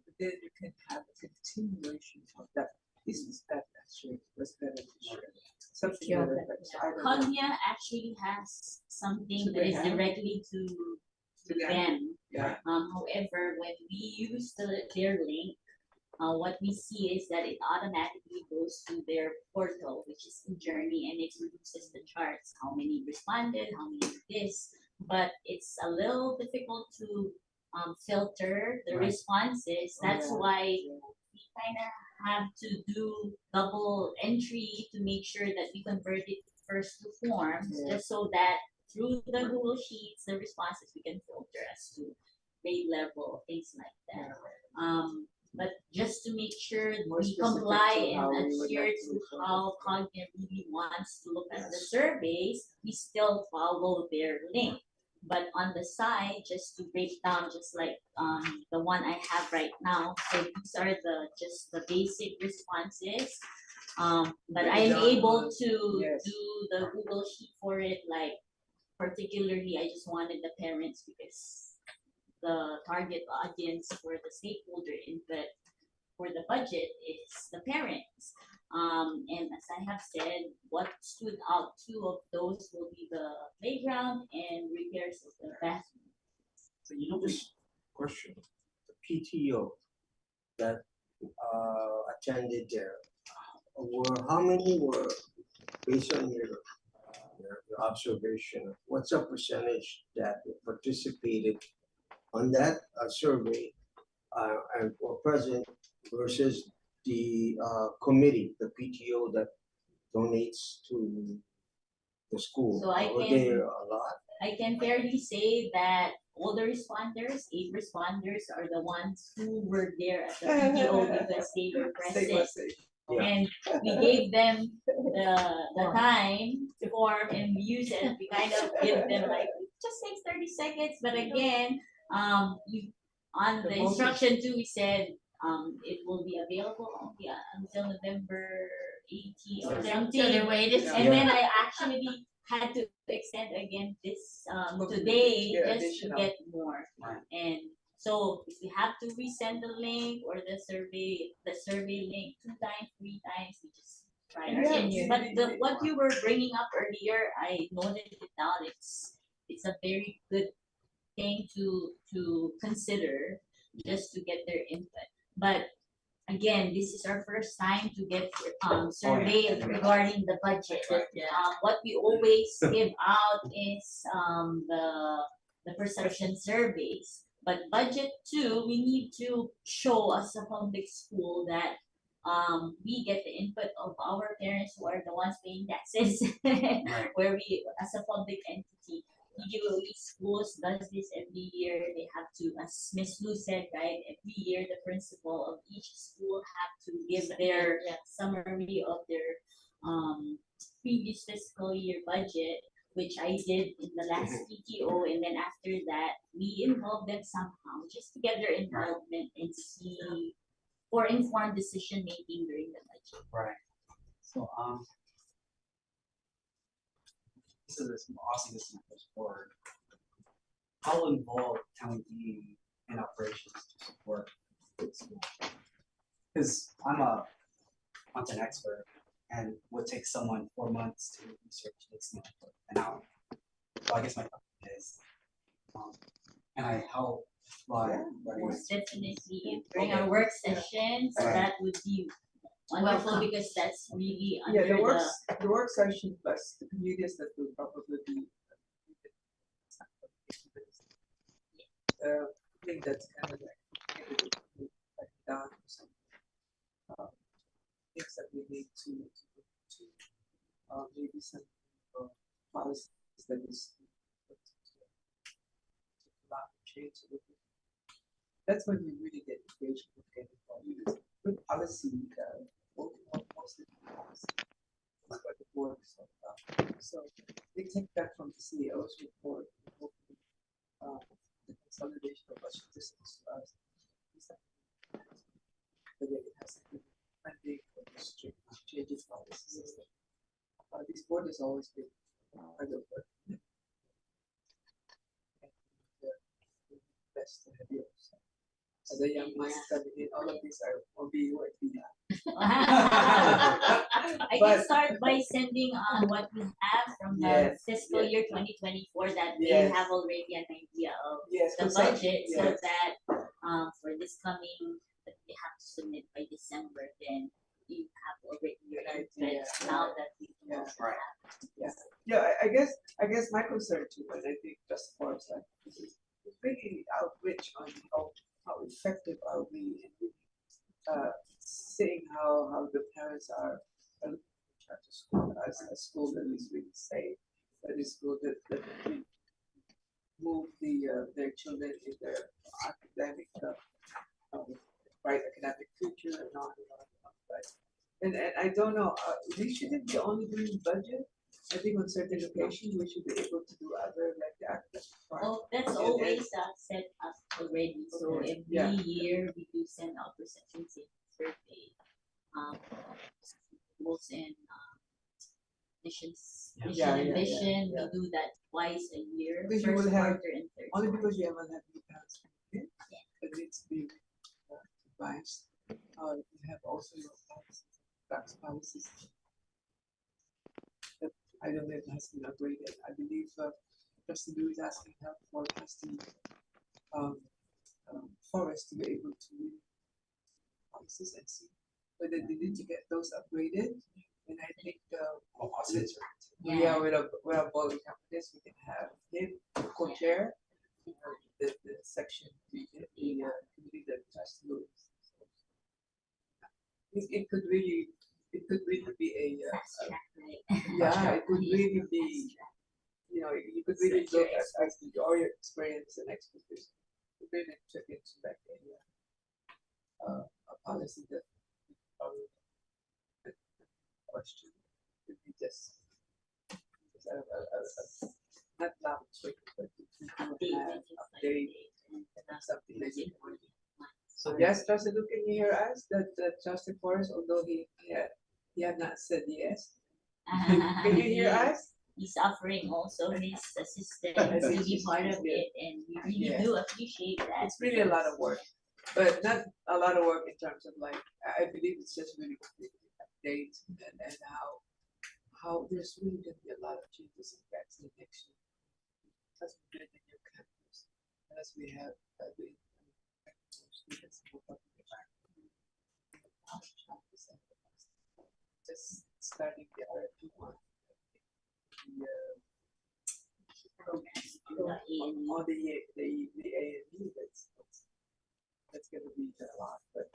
but then you can have a continuation of that. This is that actually was better to share. Something Sure. that affects, I don't know, Cognia actually has something So that they is have- directly to to them. them. Yeah, However, when we use their link, what we see is that it automatically goes to their portal, which is in Journey, and it produces the charts, how many responded, how many this. But it's a little difficult to filter the Right. responses. That's yeah. why we kind of have to do double entry to make sure that we convert it first to forms, Yeah. just so that through the Google Sheets, the responses we can filter as to grade level, things like that. But just to make sure More we specific comply to how and we would adhere like to to report how it. Cognitive really wants to look at the surveys, we still follow their link. But on the side, just to break down, just like the one I have right now, so these are just the basic responses. But Break it I'm down able on- to yes. do the Google Sheet for it, like particularly I just wanted the parents because the target audience for the stakeholder input for the budget is the parents. And as I have said, what stood out, two of those will be the playground and repairs of the bathroom. So this question, the PTO that attended there, how many were, based on your observation, what's the percentage that participated on that survey and were present versus the committee, the PTO that donates to the school? So I Were can- there a lot? I can fairly say that all the responders, 8 responders, are the ones who were there at the PTO because they were Stay present. safe. And we gave them the time to form and we use it. We kind of give them like, it just takes 30 seconds. But again, you on the instruction too, we said it will be available only until November 18 or So 17. they waited. And then I actually had to extend again this today Yeah, just to additional. get more. Right. And so if we have to resend the link or the survey link 2 times, 3 times, we just try our Continue. best. But what you were bringing up earlier, I noted it down. It's a very good thing to consider just to get their input. But again, this is our first time to get survey regarding the budget. Yeah. What we always give out is the perception surveys. But budget two, we need to show as a public school that we get the input of our parents who are the ones paying taxes, where we, as a public entity, usually schools does this every year. They have to, as Miss Lou said, right, every year the principal of each school have to give their summary of their previous fiscal year budget, which I did in the last PTO, and then after that, we involve them somehow, just to get their involvement and see for informed decision making during the budget. Right. So this is also this is for how involved can we be in operations to support the school? Because I'm a content expert and would take someone 4 months to research this an hour. So I guess my question is, can I help by running Most my definitely during our work sessions, Right. that would be wonderful Welcome. because that's really Yeah, under the work session plus the communities that will probably be. I think that's kind of like down some things that we need to maybe some policies that is allow change. That's when we really get engaged with getting involved. Good policy, mostly policy. That's what the board is all about. So they take that from the CEO's report, hopefully, the consolidation of budget systems. But then it has to be funding for the strict changes policy system. This board has always been part of it. And best to have you. As a young mind coming in, all of these will be working now. I But- can start by sending on what we have from the Yes, fiscal yes. year 2024 that they Yes. have already an idea of Yes, the concept, budget, so yes. that for this coming, that they have to submit by December, then you have already your An input idea, now that we Yeah. also Right. have. Yeah, I guess my concern too, and I think just for us, like, is really outreach on how effective are we in seeing how the parents are looking at the school as a school that is really safe, that is school that really move their children in their academic right academic future and on and on and on. Right? And I don't know, we shouldn't be only doing budget. I think on certain occasions we should be able to do other like the academic part. Well, that's And- always set up already, so Okay, every yeah. year we do send out perception survey. Goals and missions, Yeah. mission and Yeah, vision, yeah. we do that twice a year, Because you first will have- quarter and third. Only quarter. because you haven't had new parents come in, Yeah. it needs to be advised. You have also your policies, tax policies. That I don't know if it has been upgraded. I believe Trustee Louis is asking help for Trustee Forrest to be able to read policies and see whether they need to get those upgraded. And I think Yeah. with a bowling companies, we can have him co-chair the section, the committee that Trustee Louis. It could really be a Fast track, right? yeah, it could really be, you could really look at your experience and expertise. You really check into like a policy that question could be just not loud, quick, but to update something that you want. So yes, Trustee Luke, can you hear us? That Trustee Forrest, although he had not said yes. Can you hear us? He's offering also his assistance to be part of it, and we really Yeah. do appreciate that. It's really a lot of work, but not a lot of work in terms of like, I believe it's just really updates and how there's really gonna be a lot of changes in vaccine next year. As we get a new campus, and as we have the students who come to the back. Just starting the RFP one. The program On the A and E, that's gonna be a lot, but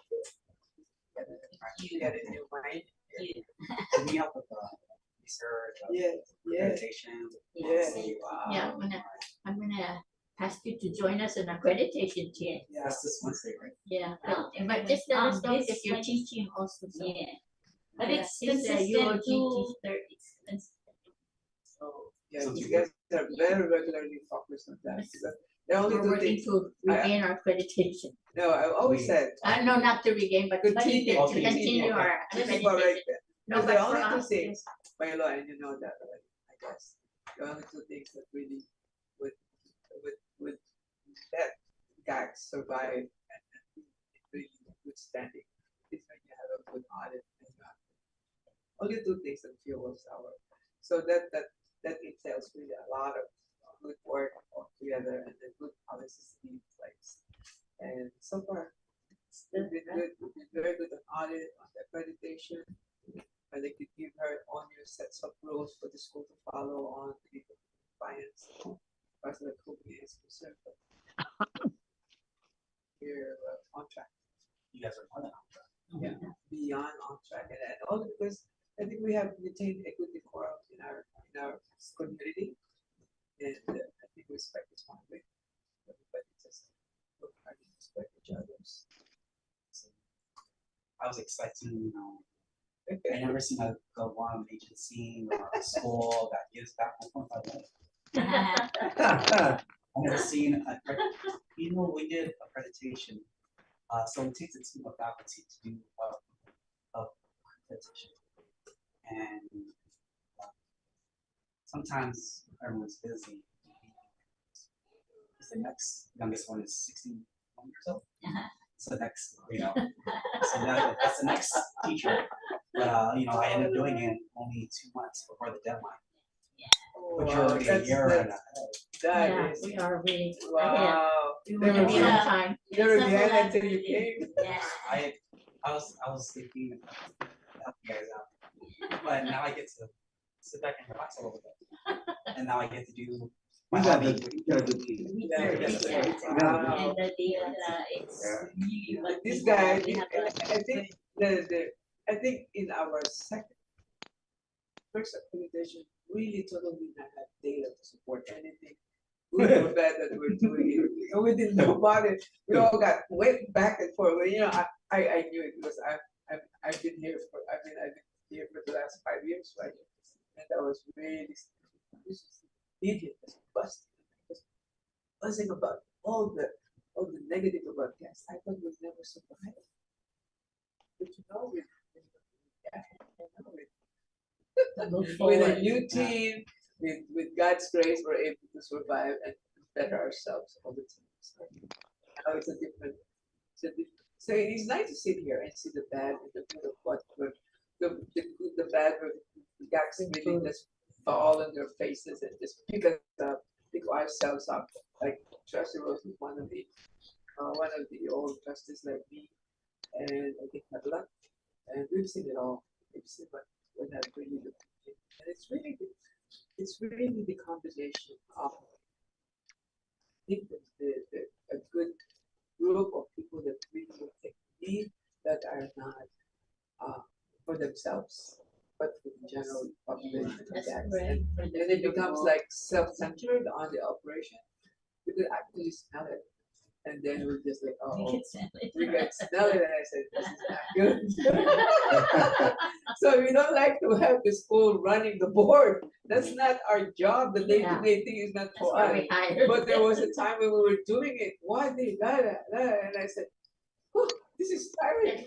get a new mind. You- So we help with research, Yes, yes, presentation. yes. Wow. Yeah, I'm gonna ask you to join us in accreditation team. Yeah, that's this Wednesday, right? Yeah, Oh, but just let us know this if you're Wednesday. teaching also. So. Yeah. But Yeah, it's it's consistent UOG to, third. So, yeah, So these do you- guys are very regularly focused on that. Because there are only We're two working things. to regain our accreditation. No, I've always said. No, not to regain, but to Continue, keep it, to continue. continue our This is what accreditation. right there. No, Because but there are for only two us, things, by law, and you know that already, I guess. There are only two things that really would let gags survive and be really good standing. Is when you have a good audit and only two things that fuels our. So that entails really a lot of good work all together and the good policies in place. And so far, we've been good. We've been very good on audit, on the accreditation. And they could give her on your sets of rules for the school to follow on the compliance as far as the company is concerned. But we're on track. You guys are more than on track. Yeah, beyond on track, and all because I think we have maintained a good decorum in our community, and I think respect is one way. Everybody just look hard and respect each other's. So I was expecting, I never seen a Guahan agency or a school that gives back 1.5 million. I've never seen we did accreditation. So it takes a team of faculty to do accreditation. And sometimes everyone's busy. The next youngest one is 61 years old. So next, so that's the next teacher. But I ended up doing it only 2 months before the deadline. But you're already a year and a half. That Yeah, is we are really ahead. wow. We They want to were be behind- on time. They were It's not behind allowed until to you be. came. Yeah. I was thinking to help you guys out, but now I get to sit back and relax a little bit, and now I get to do my You got hobby. the, you got the team. Yeah, Yeah. wow. And the data, it's really what This we guy, have. We have a- I think I think in our first accreditation, really totally did not have data to support anything good or bad that we're doing it. And we didn't know about it. We all got went back and forth. Well, I knew it because I've been here for I've been here for the last 5 years, right? And I was really this is idiot was buzzing about all the negative about gas. I thought we'd never survive. But with a new team, with God's grace, we're able to survive and better ourselves all the time. So now it's a different. So it's nice to sit here and see the bad and the good of what we're, the bad where the gags really just fall on their faces and just pick us up, pick ourselves up. Like Trustee Rose is one of the old trustees like me, and I think Madla, and we've seen it all. We've seen what not really the and it's really the combination of I think a good group of people that really will take the lead that are not for themselves, but for the general population. That's And right. then it becomes like self-centered on the operation. We could actually smell it. And then we're just like, We oh, can smell it. we could smell it. And I said, this is not good. So we don't like to have the school running the board. That's not our job. The day-to-day thing is not That's for why us. we hired. But there was a time when we were doing it. Why they and I said, "Whew, this is tiring."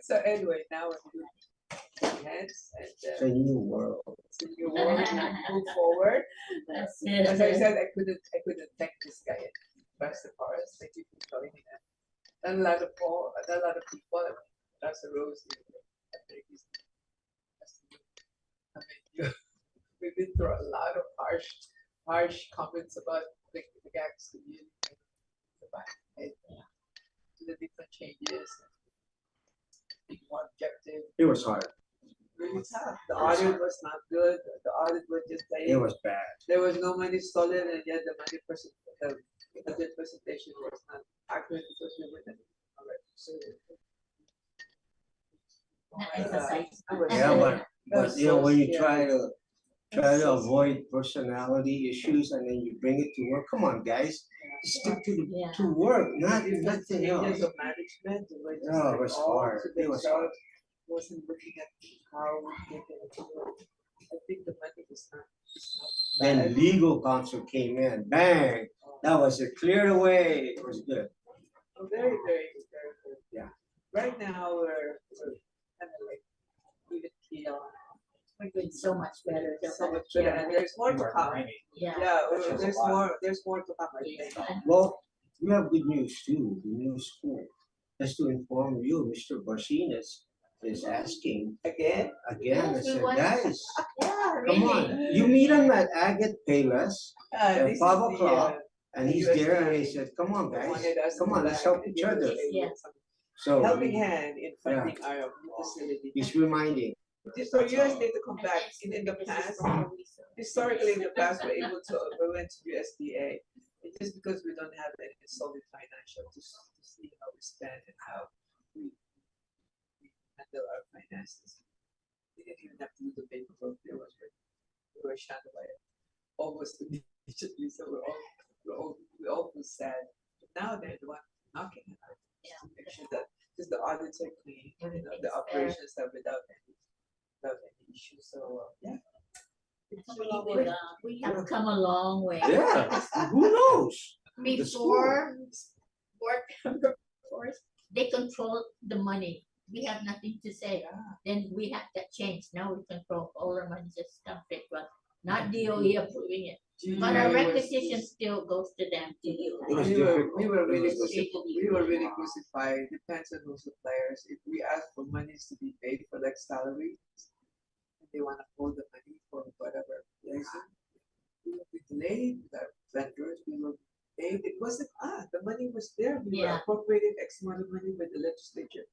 So anyway, now we're doing hands It's a new world. so you want to move forward. That's As I it. said, I couldn't thank this guy enough. The forest. Thank you for joining us. And a lot of people, that's the rose. I mean, we've been through a lot of harsh comments about the gags community, and the different changes, being more objective. It was hard. We really tough. The audit was not good. The audit was just It saying was bad. there was no money stolen, and yet the budget presentation was not accurate because we were not. So Emphasize. Yeah, but you know, when you try That's to so avoid personality issues and then you bring it to work, come on, guys, stick to Yeah. to work, not nothing changes else. of management, it was just No, it like was all hard. to It was hard. themselves, wasn't looking at how we get it to work. I think the money is not Then bad. legal counsel came in, bang, that was it, cleared away, it was good. Oh, very, very, very good. Yeah. Right now, we're kind of like even keel. We're doing so much better. So much better, and there's more to come. Yeah. Yeah, That shows a there's lot. more to come, I think. Well, we have good news too, the new school. Just to inform you, Mr. Barcinas is asking Again, again, I Yes, we said, want- guys, Yeah, come on, really. you meet him at Agate Payless at this is 5 the, o'clock, and he's there and he USDA said, come on, guys, wanted us come to on, let's back help and each give us other. a Yes. So helping hand in funding our facility. he's reminding, Just for USDA to come back, in the past, historically in the past, we went to USDA. It's just because we don't have any solid financial to see how we spend and how we handle our finances. We didn't even have to do the paperwork, we were shunned by it almost immediately, so we all feel sad. But now they're the one knocking it out. To make sure that, because the audits are clean, you know, the Everything's operations are without any issues, so, yeah. We have come a long way. yeah, who knows? The school. Before board member force, they control the money. We have nothing to say. Then we have that change. Now we control all our money just come straight to us, not DOE approving it. But our requisition still goes to them. It was We difficult. were It really was difficult. crucified, depends on those suppliers, if we ask for monies to be paid for like salary, and they wanna hold the money for whatever reason, we will be delayed, with our vendors, we will paid, it wasn't, the money was there, we were Yeah. appropriating X amount of money with the legislature.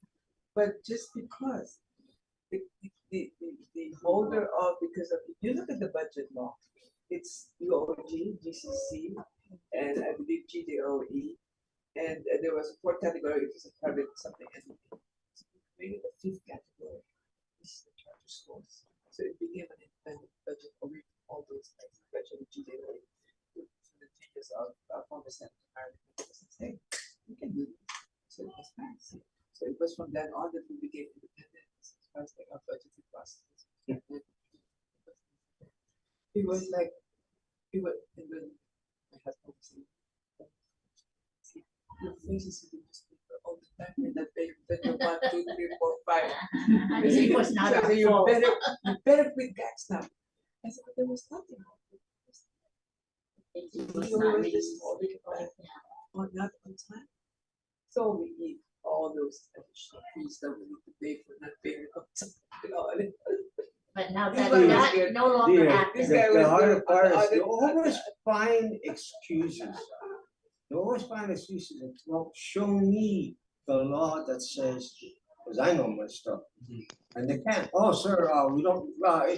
But just because the holder of, because of, if you look at the budget law, it's UOG, GCC, and I believe GDOE, and there was a fourth category, it was a private something entity. So we created a fifth category, this is the charter schools. So it became an independent budget away from all those things, especially GDOE. The changes of former Senator Ireland, hey, we can do this. So it was passed. So it was from then on that we became independent as far as like our budgeting process. It was like, and then my husband would say, "See, your face is in the newspaper all the time, and that they better 1, 2, 3, 4, 5. It was not our you fault. better quit gags now. I said, but there was nothing wrong with this. It We was were not really just holding it back not on time. So we need all those additional fees that we need to pay for not paying on time. But now This that one was that good. no longer Dear, happens. This guy was the hard good on part the is you audit- always find excuses. You always find excuses. Like, well, show me the law that says, because I know my stuff. And they can't. Oh, sir, we don't.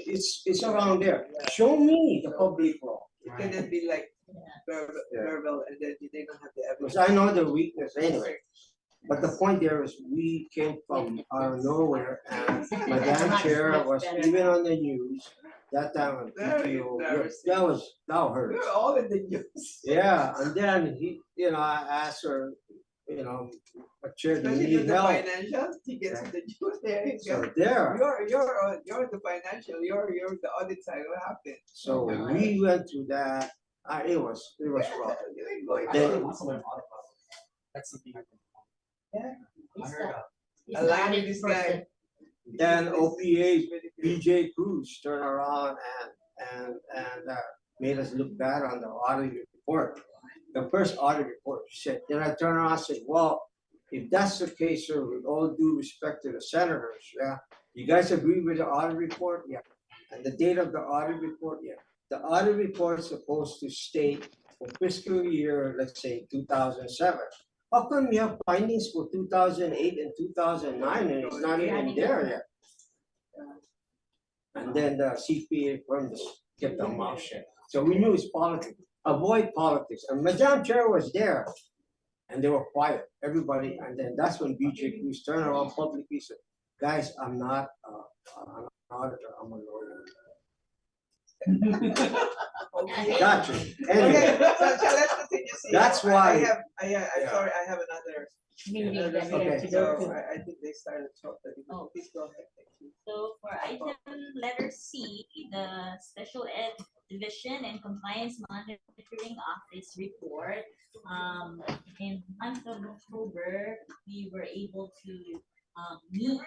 It's around there. Show me the public law. It cannot be like Yeah. verbal, and then they don't have the evidence. Because I know their weakness anyway. But the point there is, we came from out of nowhere, and Madam Chair was even on the news that time on Very PTO. embarrassing. That We hurt. were all in the news. Yeah, and then I asked her, Chair, do you Especially need with the help? financials, he gets in the news there. you So go. there, You're the financial, you're the audit side, what happened? so we went through that. It was rough. Then- That's something I can. Yeah. He's I heard, the- he's I the like audit this person. guy. Then OPA, Really good. BJ Cruz turned around and made us look bad on the audit report. The first audit report, she said, then I turned around and said, well, if that's the case, sir, with all due respect to the senators, yeah, you guys agree with the audit report? Yeah. And the date of the audit report? Yeah. The audit report is supposed to state for fiscal year, let's say 2007. How come you have findings for 2008 and 2009 and it's not even there yet? And then the CPA firm just kept their mouth shut. So we knew it's politics. Avoid politics. And Madame Chair was there. And they were quiet, everybody. And then that's when BJ Cruz turned around publicly said, guys, I'm not an auditor, I'm a lawyer. Okay. Gotcha. Okay, Anyway, so let's continue. See, That's I why- have, Yeah. sorry, I have another. Meeting another that we have Okay. to So go to. I think they started talking. Oh. Please go ahead. Thank you. So for item letter C, the Special Ed Division and Compliance Monitoring Office report, in the month of October, we were able to, meet,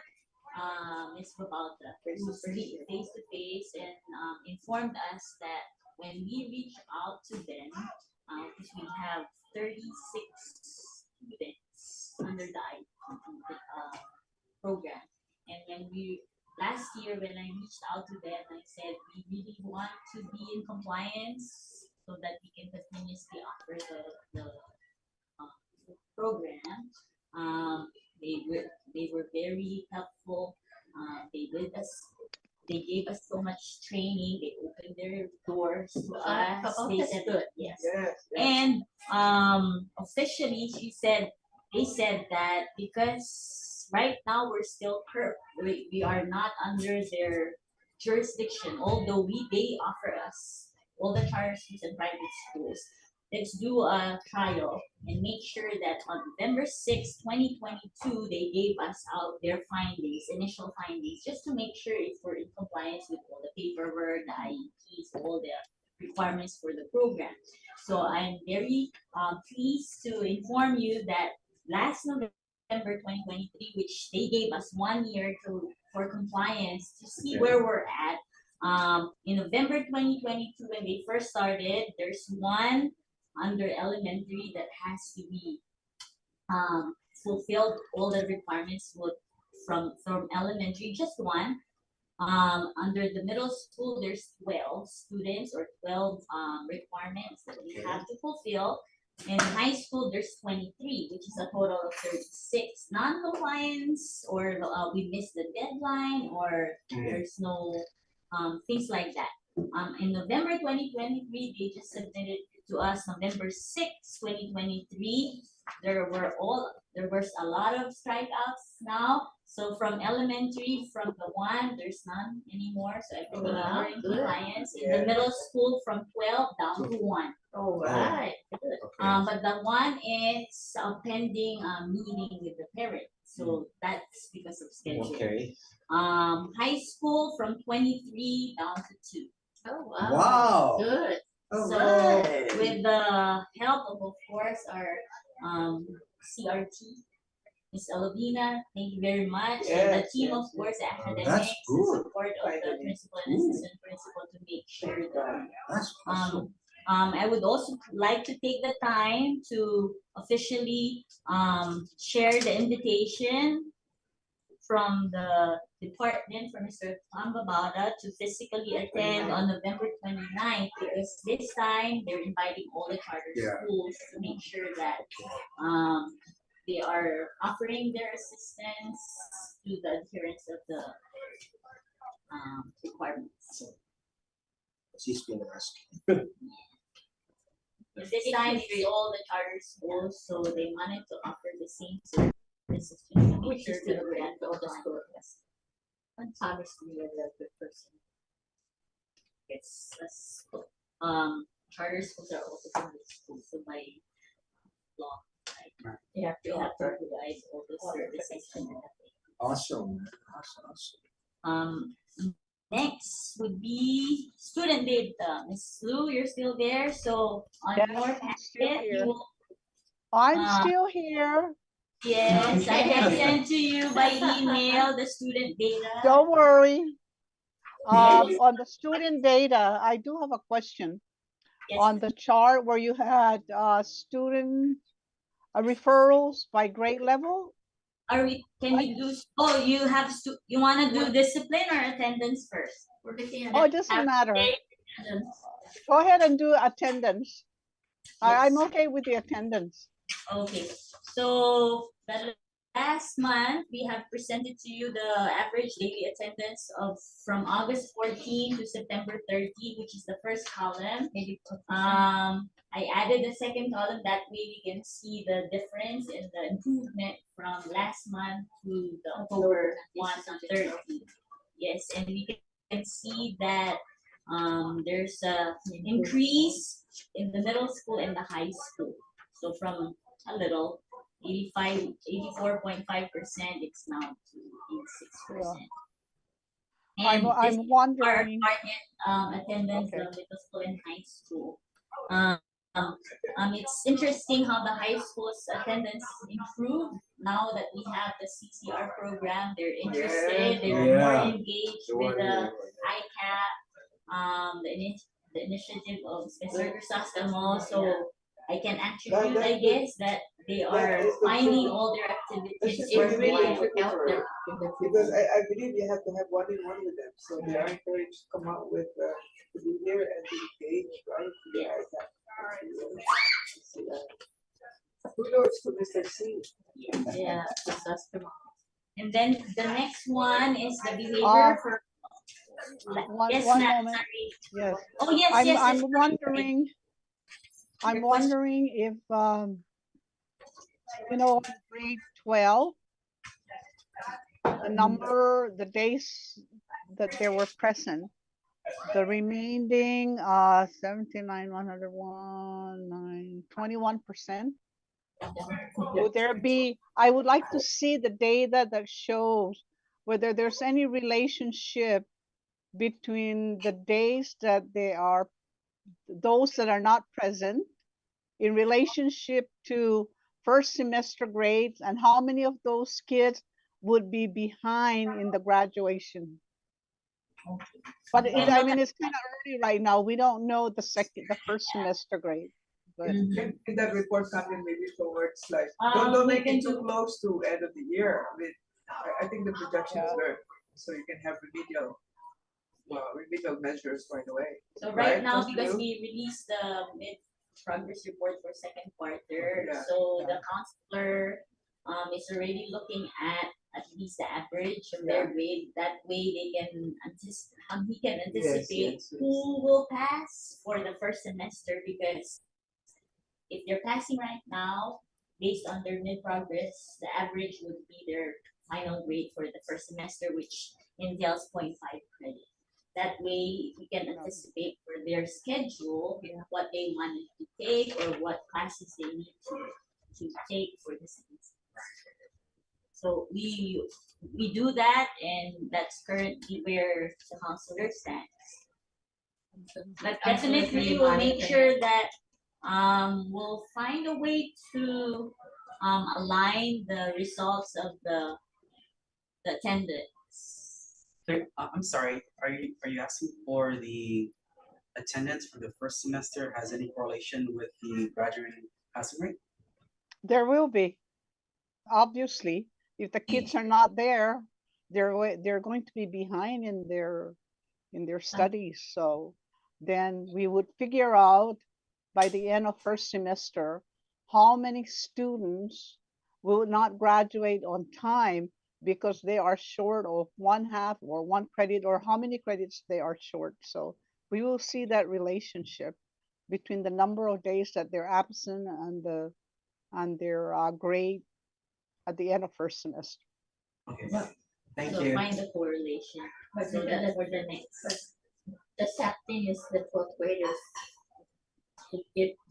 Ms. Babauta, who face to face and, informed us that when we reach out to them, because we have 36 students under the program. And when last year when I reached out to them, I said we really want to be in compliance so that we can continuously offer the program. They were very helpful. They gave us so much training. They opened their doors to us. They that's said good. yes. Yes. And officially, they said that because right now we're still we are not under their jurisdiction, although they offer us all the charter schools and private schools. Let's do a trial and make sure that on November 6, 2022, they gave us out their findings, initial findings, just to make sure if we're in compliance with all the paperwork, the IEPs, all the requirements for the program. So I'm very pleased to inform you that last November 2023, which they gave us 1 year for compliance to see where we're at. In November 2022, when they first started, there's one under elementary that has to be fulfilled all the requirements from elementary, just one. Under the middle school, there's 12 students or 12 requirements that we have to fulfill. In high school, there's 23, which is a total of 36. Non-compliance, or we missed the deadline, or there's no things like that. In November 2023, they just submitted to us November 6, 2023. There was a lot of strikeouts now. So from elementary, from the 1, there's none anymore. So everything are in compliance. In the middle school, from 12 down to 1. All right. But the 1 is pending meeting with the parent. So that's because of schedule. Okay. High school from 23 down to 2. Oh, wow. Wow. Good. So with the help of course, our CRT, Ms. Alovina, thank you very much. And the Yes, team, yes, of course, the academics, That's the good. support of the principal and assistant principal to make sure that That's awesome. I would also like to take the time to officially share the invitation from the department for Mr. Tambabada to physically attend on November 29th, because this time they're inviting all the charter schools to make sure that they are offering their assistance to the adherence of the requirements. She's been asking. This time it's all the charter schools, so they wanted to offer the same services to make sure that we're at compliance. And Thomas, you're a good person. It's charter schools are also public schools, so by law, right, You have they to have to offer. provide all the services and everything. Awesome, man. Awesome. Next would be student data. Miss Lou, you're still there, so on Yes, your I'm still packet, here. you will, I'm Uh, still here. yes, I have Okay. sent to you by email the student data. Don't worry. On the student data, I do have a question. Yes, On the chart where you had student referrals by grade level, can we do, you wanna do discipline or attendance first? We're looking at oh, it doesn't matter. attendance. Go ahead and do attendance. I'm Yes. okay with the attendance. Okay, so the last month, we have presented to you the average daily attendance of from August 14 to September 30, which is the first column. I added the second column, that way we can see the difference in the improvement from last month to the October 1 to 30. Yes, and we can see that there's a increase in the middle school and the high school. So from a little 84.5%, it's now to 86%. I'm And this is our wondering, target attendance Okay. of middle school and high school. Um, it's interesting how the high school's attendance improved now that we have the CCR program. They're interested, they were more Yeah. engaged with the ICAP, the initiative of Mr. Crisostamo. So I can attribute, I guess, that they are is the finding truth. all their activities It's It really worthwhile. would help them. Because I believe you have to have one-on-one with them, so they are encouraged to come out with, to be here and to engage, right? Yes. Who knows to Mr. C? Yeah, and then the next one is the Uh, behavior for. Yes, one ma'am, moment. sorry. Yes, Oh, yes, I'm, yes. I'm yes, wondering, I'm Your question. wondering if, on grade 12, the days that they were present, the remaining 79, 101, 21%. Would there be, I would like to see the data that shows whether there's any relationship between the days that those that are not present in relationship to first semester grades, and how many of those kids would be behind in the graduation. But I mean, it's kind of early right now. We don't know the first semester grade. But Can that report come in maybe towards like, we don't make can it too do- close to end of the year. I mean, I think the projection is Yeah. there, so you can have remedial measures right away. So right Right, now, Ms. because Liu? we released the mid-progress report for second quarter, Yeah. so Yeah. the counselor is already looking at least the average of their grade. That way they can he can anticipate yes, yes. who will pass for the first semester, because if they're passing right now, based on their mid-progress, the average would be their final grade for the first semester, which entails 0.5 credit. That way, we can anticipate for their schedule what they wanted to take or what classes they need to take for the semester. So we do that, and that's currently where the counselor stands. But definitely, we'll make sure that we'll find a way to align the results of the attendance. I'm sorry, are you asking for the attendance for the first semester has any correlation with the graduating passing rate? there will be, obviously, if the kids are not there, they're going to be behind in their studies. So then we would figure out by the end of first semester how many students will not graduate on time because they are short of 1/2 or 1 credit, or how many credits they are short. So we will see that relationship between the number of days that they're absent and their grade at the end of first semester. Okay, thank So you. find the correlation. So that for the next. The sad thing is the 12th graders,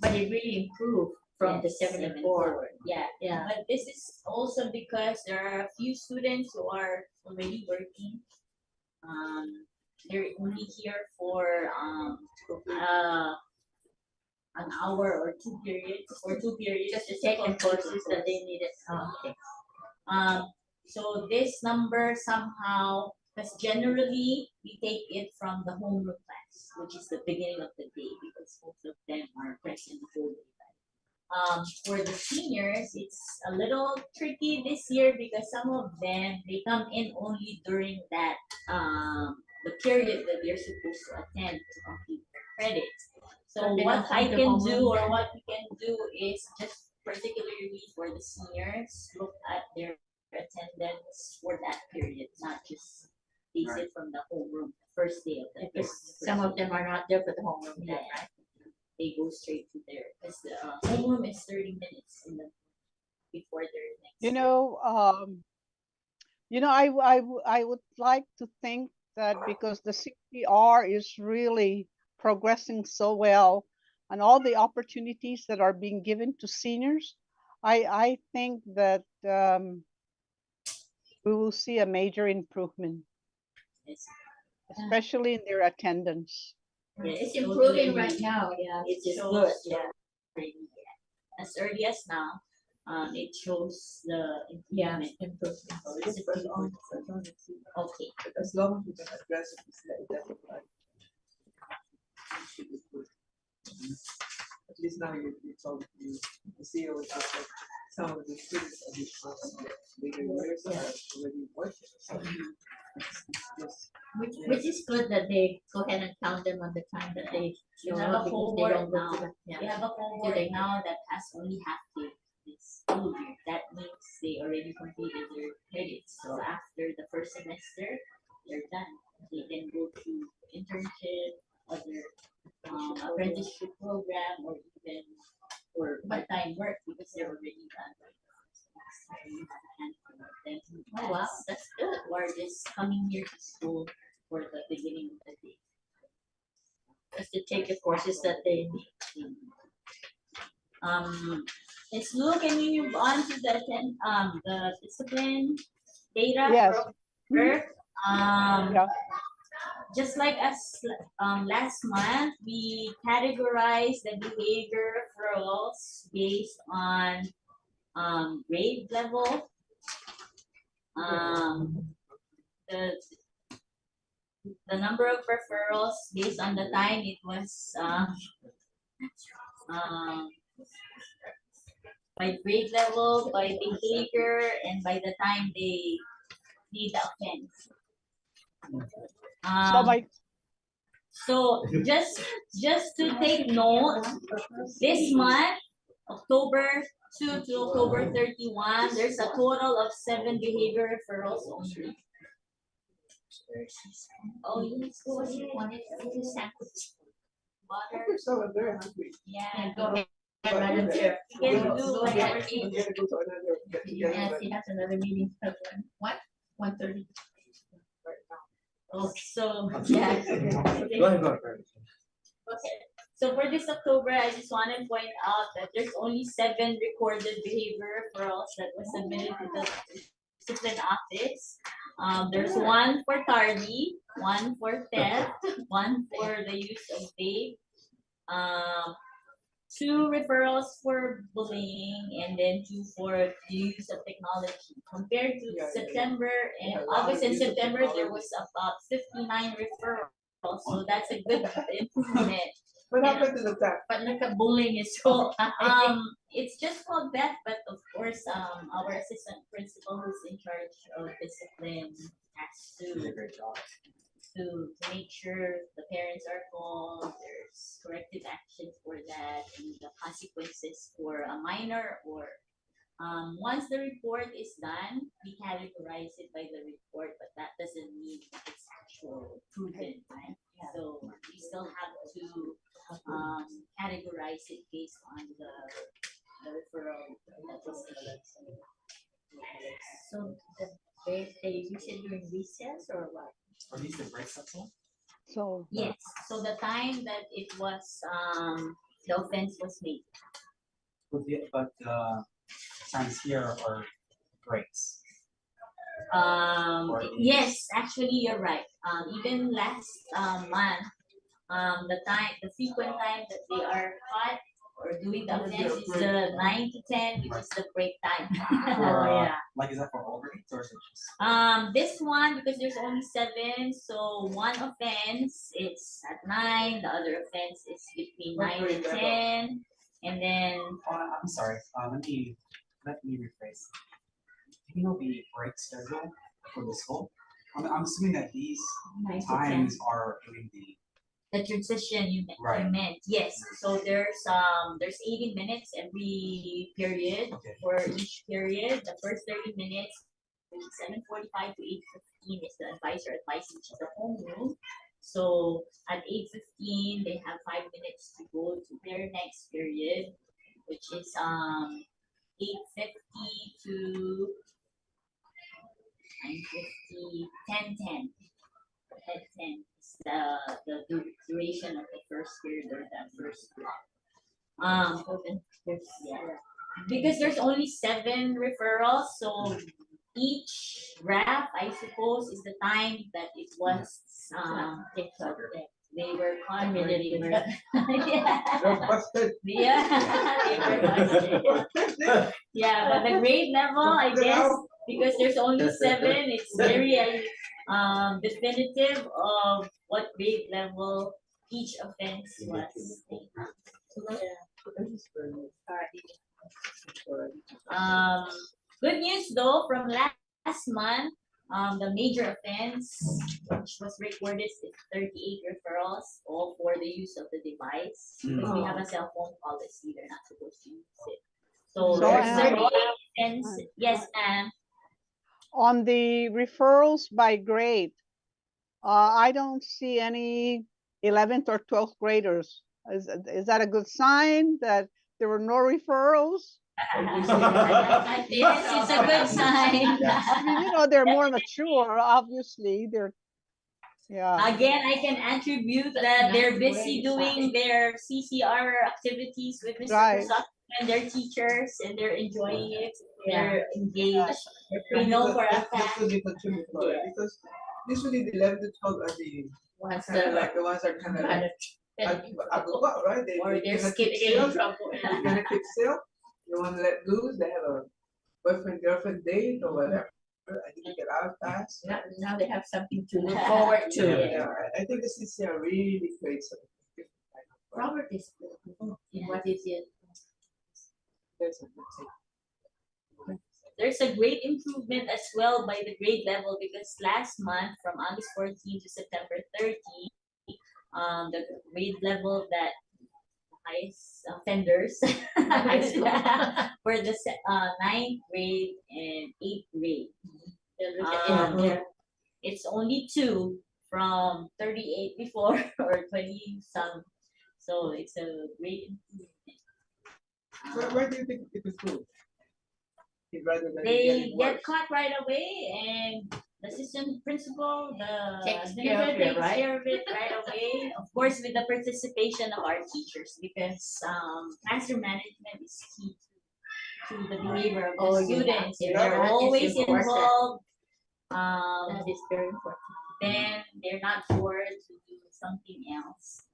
but it really improved from the Yes, 74. Yeah, Yeah. but this is also because there are a few students who are already working. They're only here for an hour or 2 periods, Just to to take the complete courses that they needed. Okay. So this number somehow, because generally we take it from the homeroom class, which is the beginning of the day, because most of them are present the whole day. For the seniors, it's a little tricky this year because some of them, they come in only during that the period that they're supposed to attend to complete their credits. So They what don't I come to can homeroom do, or then? what we can do, is just particularly for the seniors, look at their attendance for that period, not just base it from the homeroom, first day of the. Because some of them are not there for the homeroom Yeah, yet, right? they go straight to their, because the homeroom is 30 minutes in the, before their next. I would like to think that because the CPR is really progressing so well and all the opportunities that are being given to seniors, I think that we will see a major improvement, It's, especially in their attendance. yeah, It's improving right now, yeah. It It's shows, good, yeah. As early as now, it shows the Yeah, improvement. improvement. So it's okay. As long as we can address it, it's identified. Should be good. At least now you told you, the CEO is just like, some of the students of this course, later years are already working, so it's just. Which is good that they go ahead and count them on the time that they show have up a because they cohort don't go to now. the, We yeah. have a cohort now that has only half day this school year. That means they already completed their credits. So after the first semester, they're done. They can go to internship, other apprenticeship program, or even or part-time work because they're already done. Oh, wow, that's good. Who are just coming here to school for the beginning of the day. Just to take the courses that they need. Ms. Lou, can you move on to the discipline data Yes. for Earth? Yeah. Just like us last month, we categorized the behavior referrals based on grade level. The number of referrals based on the time it was by grade level, by behavior, and by the time they did the offense. So just to take note, this month, October 2 to October 31, there's a total of 7 behavior referrals only. Oh, yes, go ahead. Water. So I'm very hungry. Yeah, Go ahead, Madam Chair. you can do I'm whatever gonna you go to another get together, Yes, but he has another meeting. What? 1:30. Oh, so yeah. Go ahead, go ahead. Okay. So for this October, I just want to point out that there's only 7 recorded behavior referrals that was submitted to the discipline office. There's 1 for tardy, 1 for theft, 1 for the use of vape, 2 referrals for bullying, and then 2 for the use of technology. Compared to September and August and September, there was about 59 referrals. So that's a good improvement. what happened to the fact? But look at bullying is so high. It's just called that, but of course, our assistant principal who's in charge of discipline has to make sure the parents are called, there's corrective action for that, and the consequences for a minor or once the report is done, we categorize it by the report, but that doesn't mean it's actual proven, right? So we still have to categorize it based on the referral that was issued. So they use it during recess or what? Are these the breaks that's all? So Yes, so the time that it was the offense was made. But times here are breaks. Yes, actually you're right. Even last month, the frequent time that they are caught or doing the offense is the 9 to 10, which is the break time. Yeah. Like is that for all grades or is it just? This one, because there's only 7, so one offense it's at 9, the other offense is between 9 and 10, and then I'm sorry. Let me rephrase. Do you know the break schedule for the school? I'm assuming that these 9 to 10. times are during the transition you Right. meant. Yes. So there's 80 minutes every period. Okay. For each period. The first 30 minutes 7:45 to 8:15 is the advisor advising, which is the homeroom. So at 8:15, they have 5 minutes to go to their next period, which is 8:50 to 9:50, 10:10. 10:10 is the duration of the first period or that first block. Yeah. Because there's only 7 referrals, so each graph, I suppose, is the time that it was they were converted. They're busted. Yeah, they were busted. Yeah, but the grade level, I guess, because there's only 7, it's very definitive of what grade level each offense was. Good news though, from last month, the major offense which was recorded is 38 referrals, all for the use of the device. Because we have a cell phone policy, they're not supposed to use it. So there's Ann, 38 offense. Yes, and on the referrals by grade, I don't see any 11th or 12th graders. Is that a good sign that there were no referrals? yes, it's a good sign. I mean, you know, they're more mature, obviously. Yeah. Again, I can attribute that they're busy doing their CCR activities with Mr. Right. Prasad and their teachers, and they're enjoying it. Yeah. They're engaged. We know for a That fact. could be contributory because usually the 11 to 12 are the Once kind of the like the ones that are kind of like agua, right? Or they're cannot skipping keep still. trouble. They cannot keep still. They want to let loose. They have a boyfriend girlfriend date or whatever. I need to get out fast. Now they have something to look forward to. Yeah, I think the CCR really creates something. Robert is good. What is it? There's a good thing. There's a great improvement as well by the grade level because last month from August 14 to September 30, the grade level that highest offenders for the 9th grade and 8th grade. It's only 2 from 38 before or 20 some. So it's a great improvement. Where do you think it improved? Rather than They getting get worse. caught right away, and the assistant principal, the Takes care of it, takes right? care of it right away. Of course, with the participation of our teachers, because classroom management is key to the behavior of the Oh, yeah. students. If Yeah, they're that is always important. involved, That is very important. then they're not sure to do something else.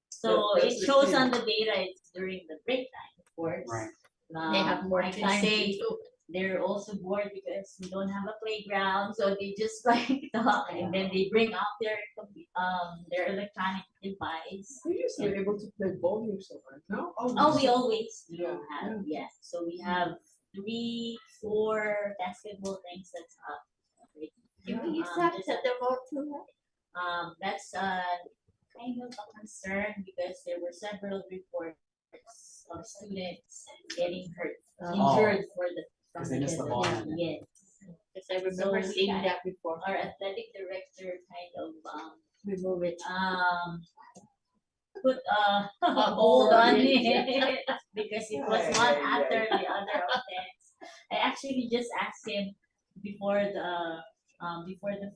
So That's it the shows key. on the data. It's during the break time, of course. Right. They have more I can time to say do. they're also bored because we don't have a playground, so they just like talk, and then they bring out their electronic device. We used to be able to play ball here somewhere. No? Oh, we always do Yeah, have, yeah. So we have 3, 4 basketball things that's up. Do we used to have There's set them all too, That's kind of a concern because there were several reports of students getting hurt, injured from Because they missed the ball. Yes. Because I remember So we seeing had- that before. Our athletic director kind of Remove it. put a hold on it because it was one after the other offense. I actually just asked him before the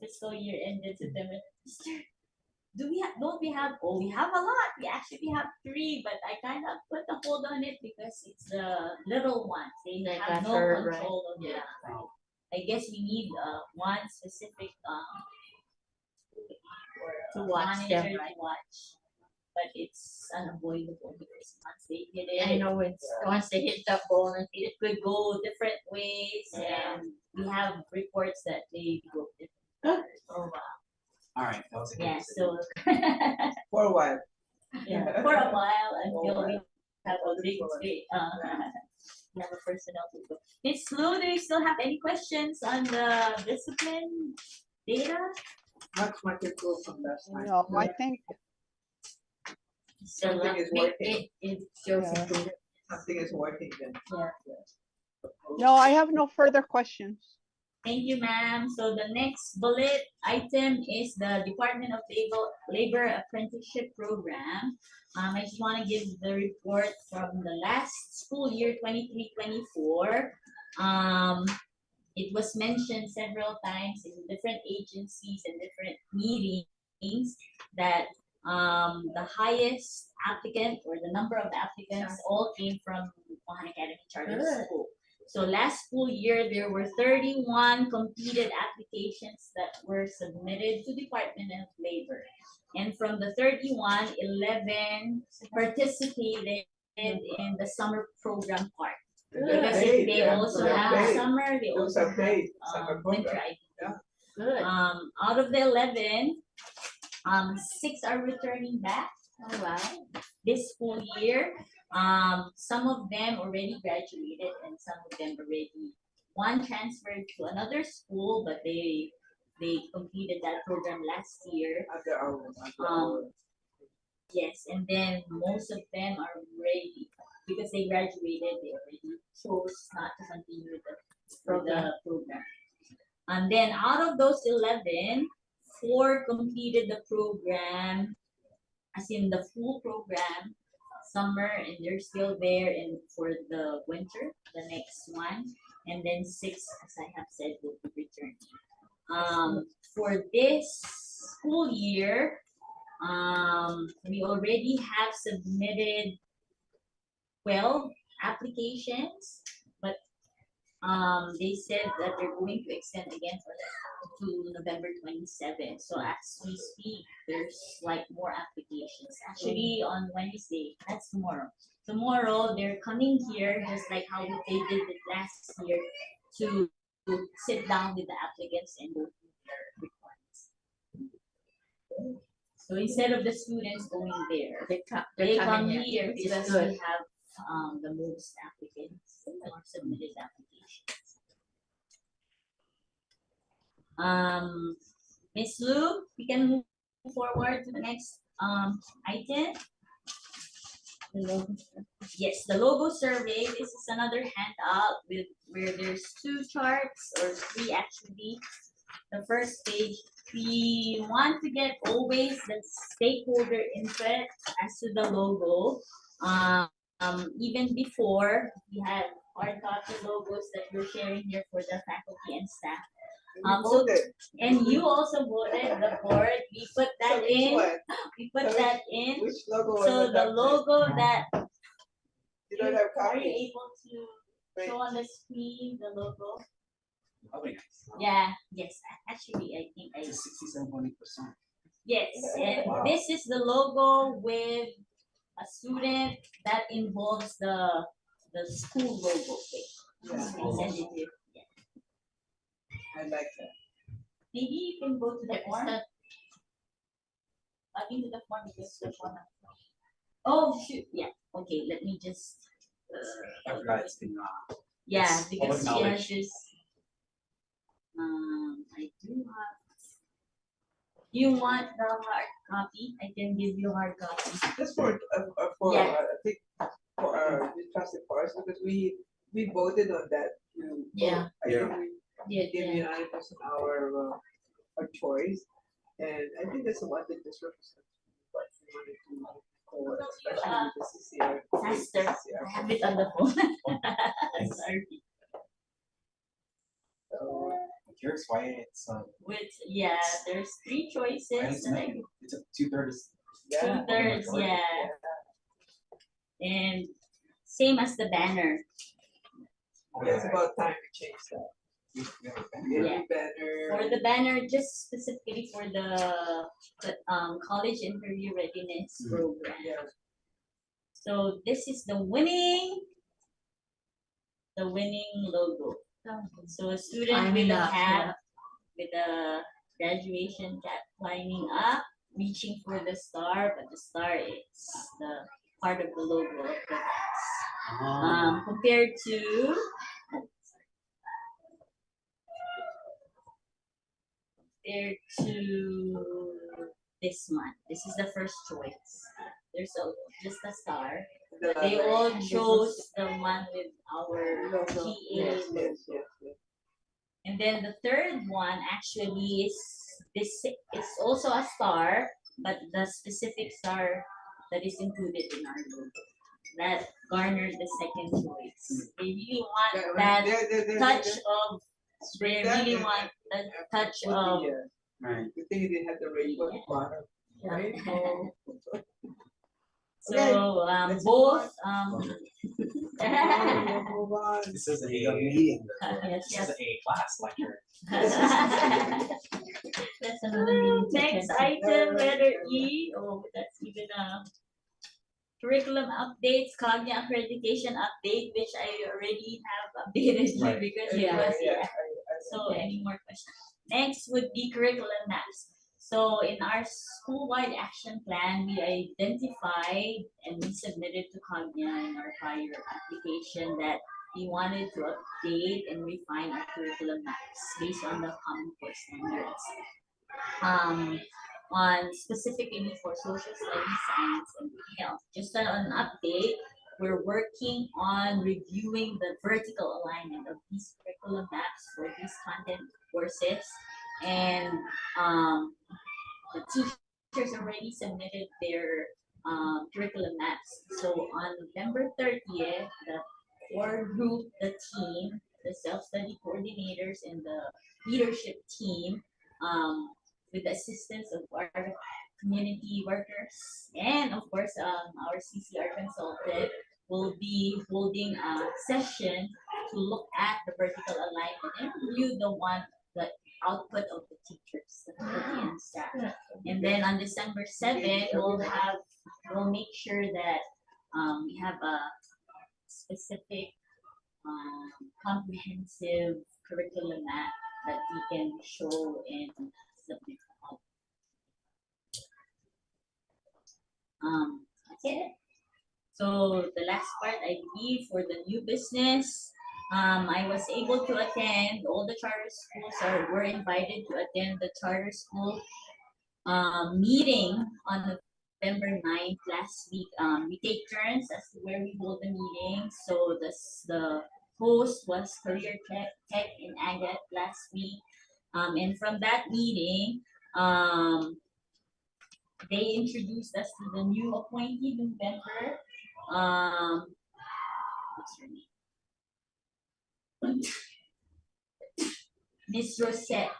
fiscal year ended September, Mister, don't we have, oh, we have a lot. We actually have 3, but I kind of put a hold on it because it's the little ones. They They have got no hurt, right? control of it. I guess we need one specific To or watch them, monitor right? to watch. But it's unavoidable because once they hit it, I know it's, once they hit that ball and it could go different ways, and we have reports that they go different patterns. oh wow. All right, that was a good Yeah, decision. so For a while. yeah, for a while until we have a big, For a while. we have a personnel to go. Miss Lou, do you still have any questions on the discipline data? Much improved from last time. No, I think, So Something is it, working. it shows Yeah. improvement. Something is working then. Yeah. Yes. No, I have no further questions. Thank you, ma'am. So the next bullet item is the Department of Labor Apprenticeship Program. I just want to give the report from the last school year, 23-24. It was mentioned several times in different agencies and different meetings that the highest applicant or the number of applicants all came from Guahan Academy Charter School. So last school year, there were 31 completed applications that were submitted to Department of Labor. And from the 31, 11 participated in the summer program part. Because Paid, they yeah, also they're have paid. summer, they Those also are have paid, summer winter. program. I think. Good. Out of the 11, 6 are returning back Oh, wow. this school year. Some of them already graduated and some of them already, one transferred to another school, but they completed that program last year. Under our, Yes, and then most of them are ready because they graduated, they already chose not to continue with the program. And then out of those 11, 4 completed the program, as in the full program, summer, and they're still there and for the winter, the next one. And then 6, as I have said, will be returning. For this school year, we already have submitted 12 applications, but they said that they're going to extend again for that to November 27. So as we speak, there's like more applications. Actually, on Wednesday, that's tomorrow. Tomorrow they're coming here just like how they did it last year to sit down with the applicants and go through their requirements. So instead of the students going there, they come here which is because good. we have the most applicants or submitted applications. Miss Lu, we can move forward to the next item. Yes, the logo survey. This is another handout with where there's 2 charts or 3 actually. The first page, we want to get always the stakeholder input as to the logo. Even before we had hard copy logos that we're sharing here for the faculty and staff. So, and you also voted the board. We put that in. We put that in. Which logo? So the logo that You don't have are you copies? able to show on the screen the logo? That'd be nice. Yeah. Yes. Actually, I think I. It's 67.8%. Yes, and Wow. this is the logo with a student that involves the school logo. Yeah, And send it to you. Yeah. I like that. Maybe you can go to the form. That- Into the form because the form. Oh shoot! Yeah. Okay. Let me just. I forgot it's been Yeah, It's because public she has knowledge. this. I do have. You want the hard copy? I can give you hard copy. Just for Yeah. I think for the trusted parts because we voted on that. Yeah. I think we Yeah, gave you 90% our choice, and I think that's one that this represents what we wanted to move forward, especially with the CCR. Faster. I have it on the phone. Sorry. So, I'm curious why it's There's 3 choices. it's a 2/3. yeah. 2/3, yeah. And same as the banner. It's about time we change that. Yeah. Better. For the banner, just specifically for the college interview readiness program. Yeah. So this is the winning logo. So a student with a cap, with a graduation cap climbing up, reaching for the star, but the star is the part of the logo of the class. Compared to this one. This is the first choice. There's just a star, They all chose the one with our Logo. GA Yes, logo. yes, yes, yes. And then the third one actually is this. It's also a star, but the specific star that is included in our logo that garnered the second choice. They really want that touch of. They really want that touch Put of. the, Right. the thing they had the rainbow at the bottom. Rainbow. So let's both Move on. This is The a meeting. yes, this is yes. a class lecture. That's another meeting. to Next attend to. item, letter E. Oh, that's even a curriculum updates, Cognia accreditation update, which I already have updated you Right. because it Yeah. was here. I- So any more questions? Next would be curriculum maps. So in our school-wide action plan, we identified and we submitted to Cognia in our prior application that we wanted to update and refine our curriculum maps based on the Common Core standards. On specifically for social studies, science, and health. Just an update, we're working on reviewing the vertical alignment of these curriculum maps for these content courses, and the teachers already submitted their curriculum maps. So on November 30th, the core group, the team, the self-study coordinators, and the leadership team, with the assistance of our community workers and of course our CCR consultant, will be holding a session to look at the vertical alignment and review the output of the teachers, the faculty and staff. And then on December 7th, we'll make sure that we have a specific comprehensive curriculum map that we can show and submit. That's it. So the last part, I believe, for the new business, I was able to attend. All the charter schools were invited to attend the charter school meeting on November 9th last week. We take turns as to where we hold the meeting. So the host was Career Tech in Agat last week. And from that meeting, they introduced us to the new appointee member. What's her name? Miss Rosette.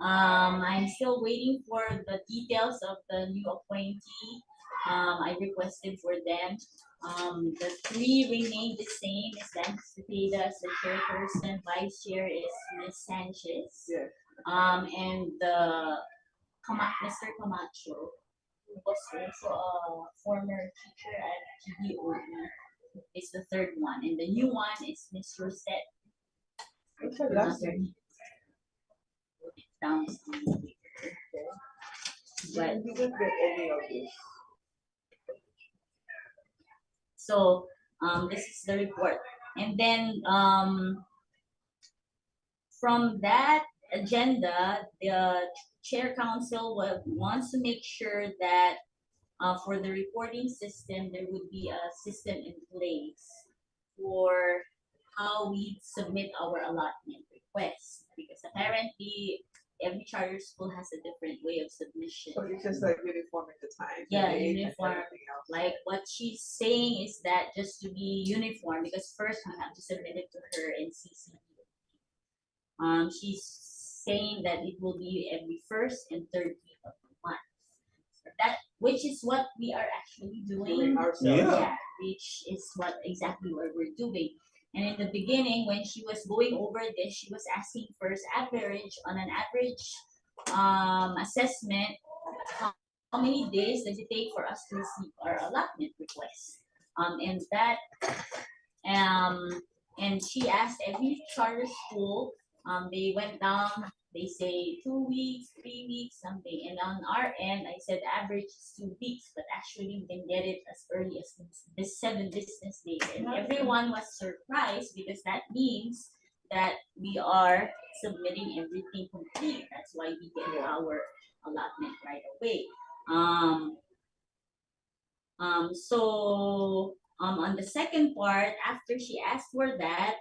I'm still waiting for the details of the new appointee. I requested for them. The three remain the same. Miss Cepeda as the chairperson, vice chair is Miss Sanchez. Yes. And the Mr. Camacho, who was also a former teacher at GDOE, is the third one. And the new one is Miss Rosette. What's her last name? Down but We didn't get any of this. so this is the report, and then from that agenda, the chair council wants to make sure that for the reporting system there would be a system in place for how we submit our allotment request, because apparently every charter school has a different way of submission. So it's just like uniforming the time. Yeah, the age and uniform. everything else. Like what she's saying is that just to be uniform, because first we have to submit it to her in CC. She's saying that it will be every first and third week of the month. That which is what we are actually doing. Ourselves. Yeah. Which is exactly what we're doing. And in the beginning, when she was going over this, she was asking first average on an average assessment. How many days does it take for us to receive our allotment request? And she asked every charter school. They went down. They say 2 weeks, 3 weeks, something. And on our end, I said average is 2 weeks, but actually we can get it as early as this 7 business days. And everyone was surprised because that means that we are submitting everything complete. That's why we get our allotment right away. So On the second part, after she asked for that,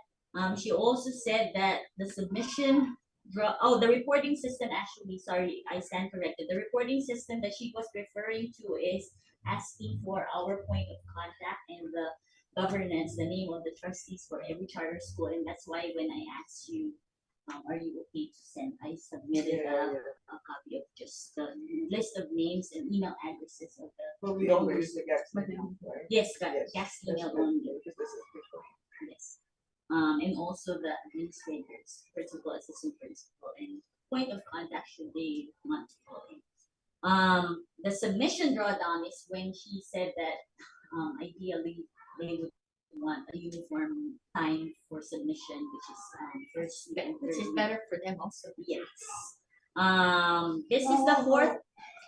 she also said that the submission the reporting system, actually, sorry, I stand corrected. The reporting system that she was referring to is asking for our point of contact and the governance, the name of the trustees for every charter school. And that's why when I asked you, are you okay to send, I submitted a copy of just the list of names and email addresses of the But we always use the gas now, right? yes, Yes, gas that's email good, only. because this is official. Yes. And also the administrators, principal, assistant principal, and point of contact should they want to call in. The submission drawdown is when she said that ideally they would want a uniform time for submission, which is first week and Which is third week. better for them also. Yes. This is the fourth.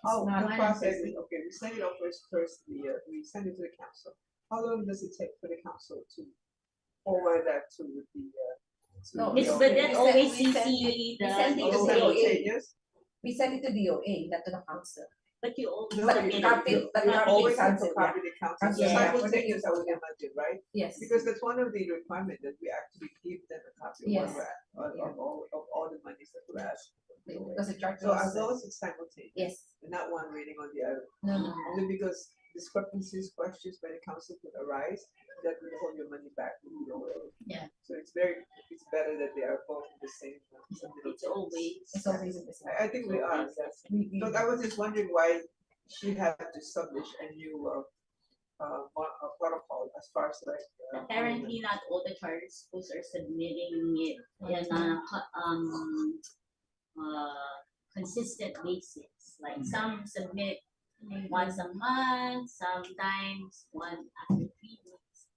How not the one process and is, okay, we send it off first, we send it to the council. How long does it take for the council to forward that to the? No, Miss DOA? Burnett always we send CC we send it Oh, to the DOA. simultaneous? We send it to DOA, not to the council. but you always No, submit you it. copy- you- but you copy always the have to council, copy the council, Council, yeah. simultaneous, I would imagine, right? Yes. Because that's one of the requirements, that we actually give them a copy of Yes. what we're, of all the monies that we're asking. Because the charter. So as says- long as it's simultaneous. Yes, And not one waiting on the other, no, no. only because discrepancies, questions by the council could arise, that will hold your money back. If you don't wait. Yeah. So it's better that they are both in the same. submittal It's dates. always. It's always in the same. I think we are, yes. We- But I was just wondering why she had to submit a new, protocol as far as like. Apparently, not all the charter schools are submitting it in a consistent basis. Like some submit once a month, sometimes one after 3 weeks.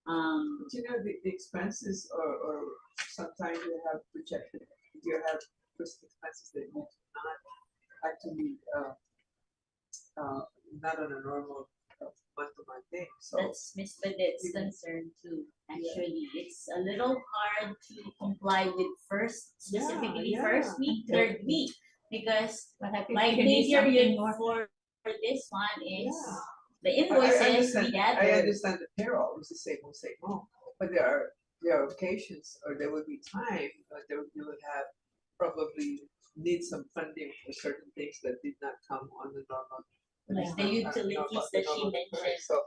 But you know, the expenses or sometimes you have projected, you have expenses that you not actually, not on a normal month-to-month thing, so. That's Miss Badet's concern too. Actually, it's a little hard to comply with specifically yeah. first week, third week, because What happens my if you pay need something period more? for this one is Yeah. the I invoices understand, we I gather. understand the payroll is the same, will say, oh, but there are occasions, or there will be time, you will have probably need some funding for certain things that did not come on the normal. Like the utilities that she mentioned. So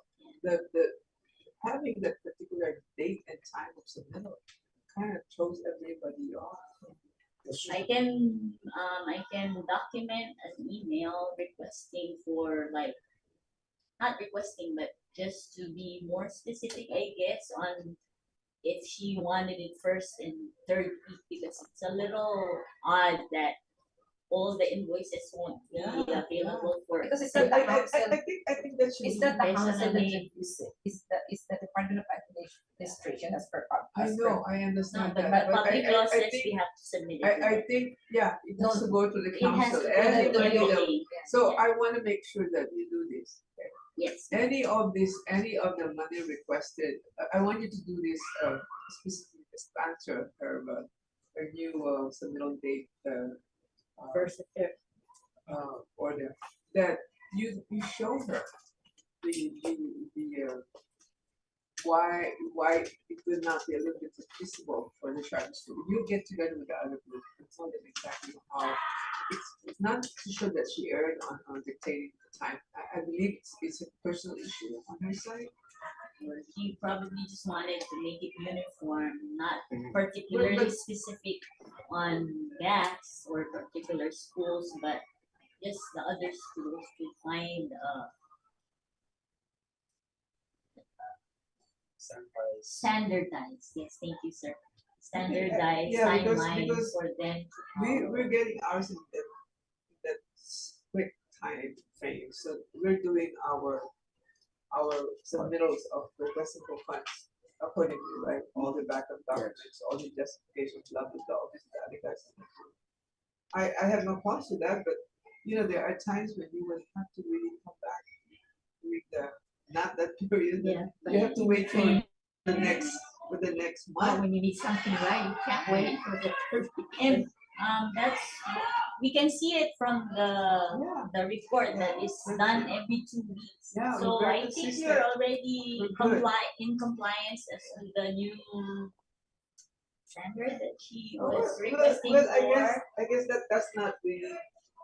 having that particular date and time of submittal kind of throws everybody off. I can document an email requesting for like, not requesting, but just to be more specific, I guess, on if she wanted it first and third week, because it's a little odd that all the invoices won't be Yeah, available for. Because it's I, not the I council, think that should it's be. not the council that Personally. reviews it, it's the Department of Administration as per. I know, I No, understand but that, but public law I says think, we have to submit it. I think, yeah, it has to go to the It has council, to go to the anybody that, DOA. so I wanna make sure that you do this. Yes. Any of the money requested, I want you to do this, specific answer, her new, submittal date, First and third. order, that you show her why it will not be a little bit feasible for the charter school. You get together with the other group and tell them exactly how, it's not to show that she erred on dictating the time. I believe it's a personal issue on her side. He probably just wanted to make it uniform, not Mhm. particularly But- specific on gas or particular schools, but just the other schools to find standardized, yes, thank you, sir. Standardized Yeah, timeline because for them to follow. We're getting ours in that quick time frame, so we're doing our submittals of requesting for funds accordingly, right? All the backup documents, all the justifications, blah, blah, blah, obviously, I think that's. I have no problems with that, but, you know, there are times when you will have to really come back with not that period, Yeah. you have to wait for the next Well, month. when you need something right, you can't wait for the third week. And that's we can see it from the report that is done every 2 weeks. Yeah, So we're very I think consistent. you're already We're good. in compliance as to the new standard that she Well, was well, requesting well, for. I guess that's not really,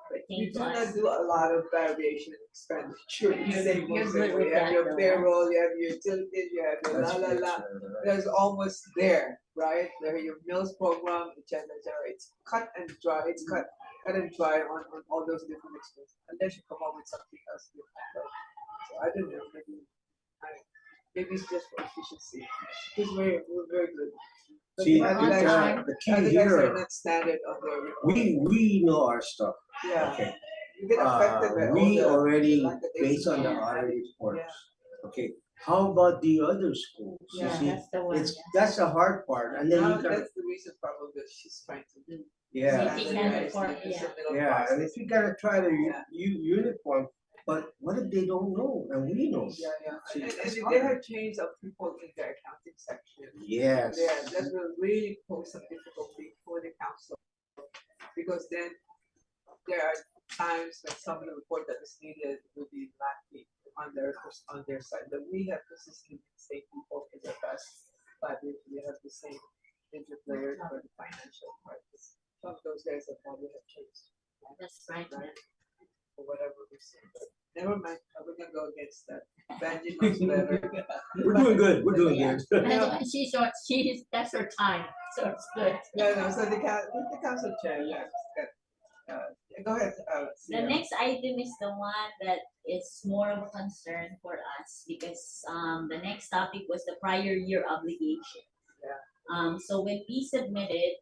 pertaining you do to not us. do a lot of variation expenditure. You You're- say you're most good of with you have that your though, huh? payroll, you have your utilities, you have your That's la la great, la. sir. There's almost there, right? There your meals program, et cetera, et cetera. It's cut and dry. It's cut and dry on all those different expenses. Unless you come up with something else different. But, so I don't know. Maybe it's just for efficiency. We're very good. But See, the other on guys, time. the key other guys are here, not standard on their report. we know our stuff. Yeah. Okay. You get affected by all We the. already, like the based on the ACP. audit reports. Yeah. Okay, how about the other schools? You Yeah, see, That's the one. it's, that's the hard part, and then Now, you got, that's the reason probably that she's trying to do. yeah. If you can Standardize afford, the yeah. middle Yeah, and process. if you gotta try to Yeah. uniform, but what if they don't know, and we know? Yeah, yeah. See, And that's if hard. they have changed of people in their accounting section. Yes. Yeah, that will really pose some difficulty for the council. Because then there are times when some of the report that is needed will be lacking on their side. But we have consistently the same people in the past 5 years. We have the same interplayer for the financial part. Some of those guys have probably have changed. That's right. For whatever reason. But never mind, we're gonna go against that. Banji knows better. We're doing good, we're doing Yeah. good. And she's, that's her time, so it's good. Yeah, no, so the council chair, yeah. Go ahead. The Sierra. next item is the one that is more of a concern for us because the next topic was the prior year obligation. So when we submitted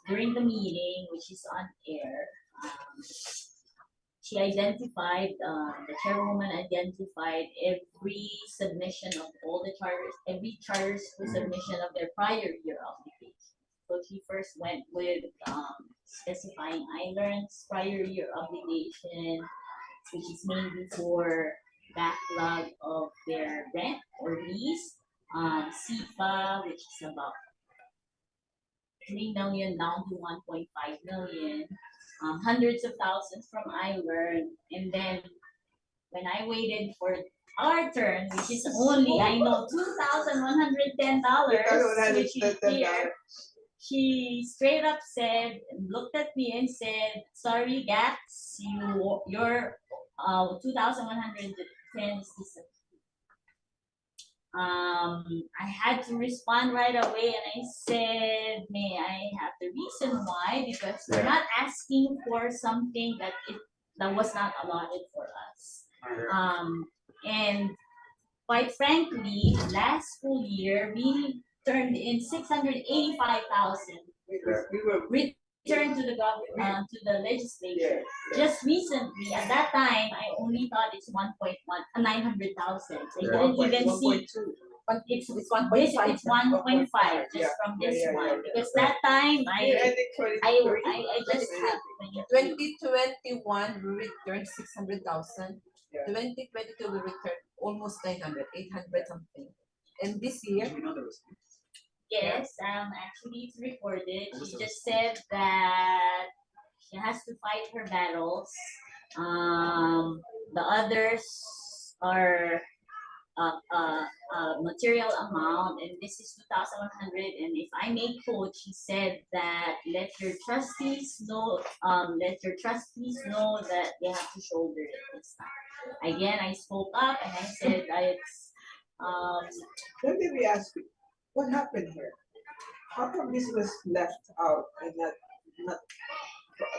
during the meeting, which is on air, she identified, the chairwoman identified every submission of all the charters, every charter school submission of their prior year obligation. So she first went with specifying I-Learn's prior year obligation, which is mainly for backlog of their rent or lease, CFA, which is about 3 million down to 1.5 million, hundreds of thousands from I-Learn, and then when I waited for our turn, which is only, I know, $2,110, which is here, she straight up said, looked at me and said, sorry, Gats, your 2,110 is disappeared. I had to respond right away and I said, may I have the reason why? Because we're not asking for something that was not allotted for us. And quite frankly, last school year, we turned in 685,000 We were returned to the government, to the legislature. Just recently, at that time, I only thought it's 900,000. I didn't even see. It's 1.5. It's 1.5 just from this one because that time I just have 2021, we returned 600,000. Yeah. 2022, we returned almost 900, 800 something. And this year, yes, actually it's recorded. She just said that she has to fight her battles. The others are material amount, and this is 2,100. And if I may quote, she said that let your trustees know that they have to shoulder it this time. Again, I spoke up and I said Let me ask you, what happened here? How come this was left out and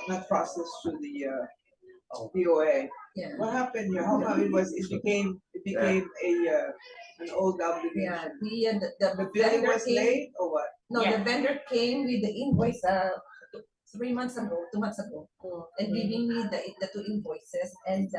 not processed through the POA? yeah, What happened here? How come it became an old obligation? yeah, The billing vendor was came- late or what? No, Yeah. the vendor came with the invoice 3 months ago, 2 months ago, and giving me the 2 invoices. And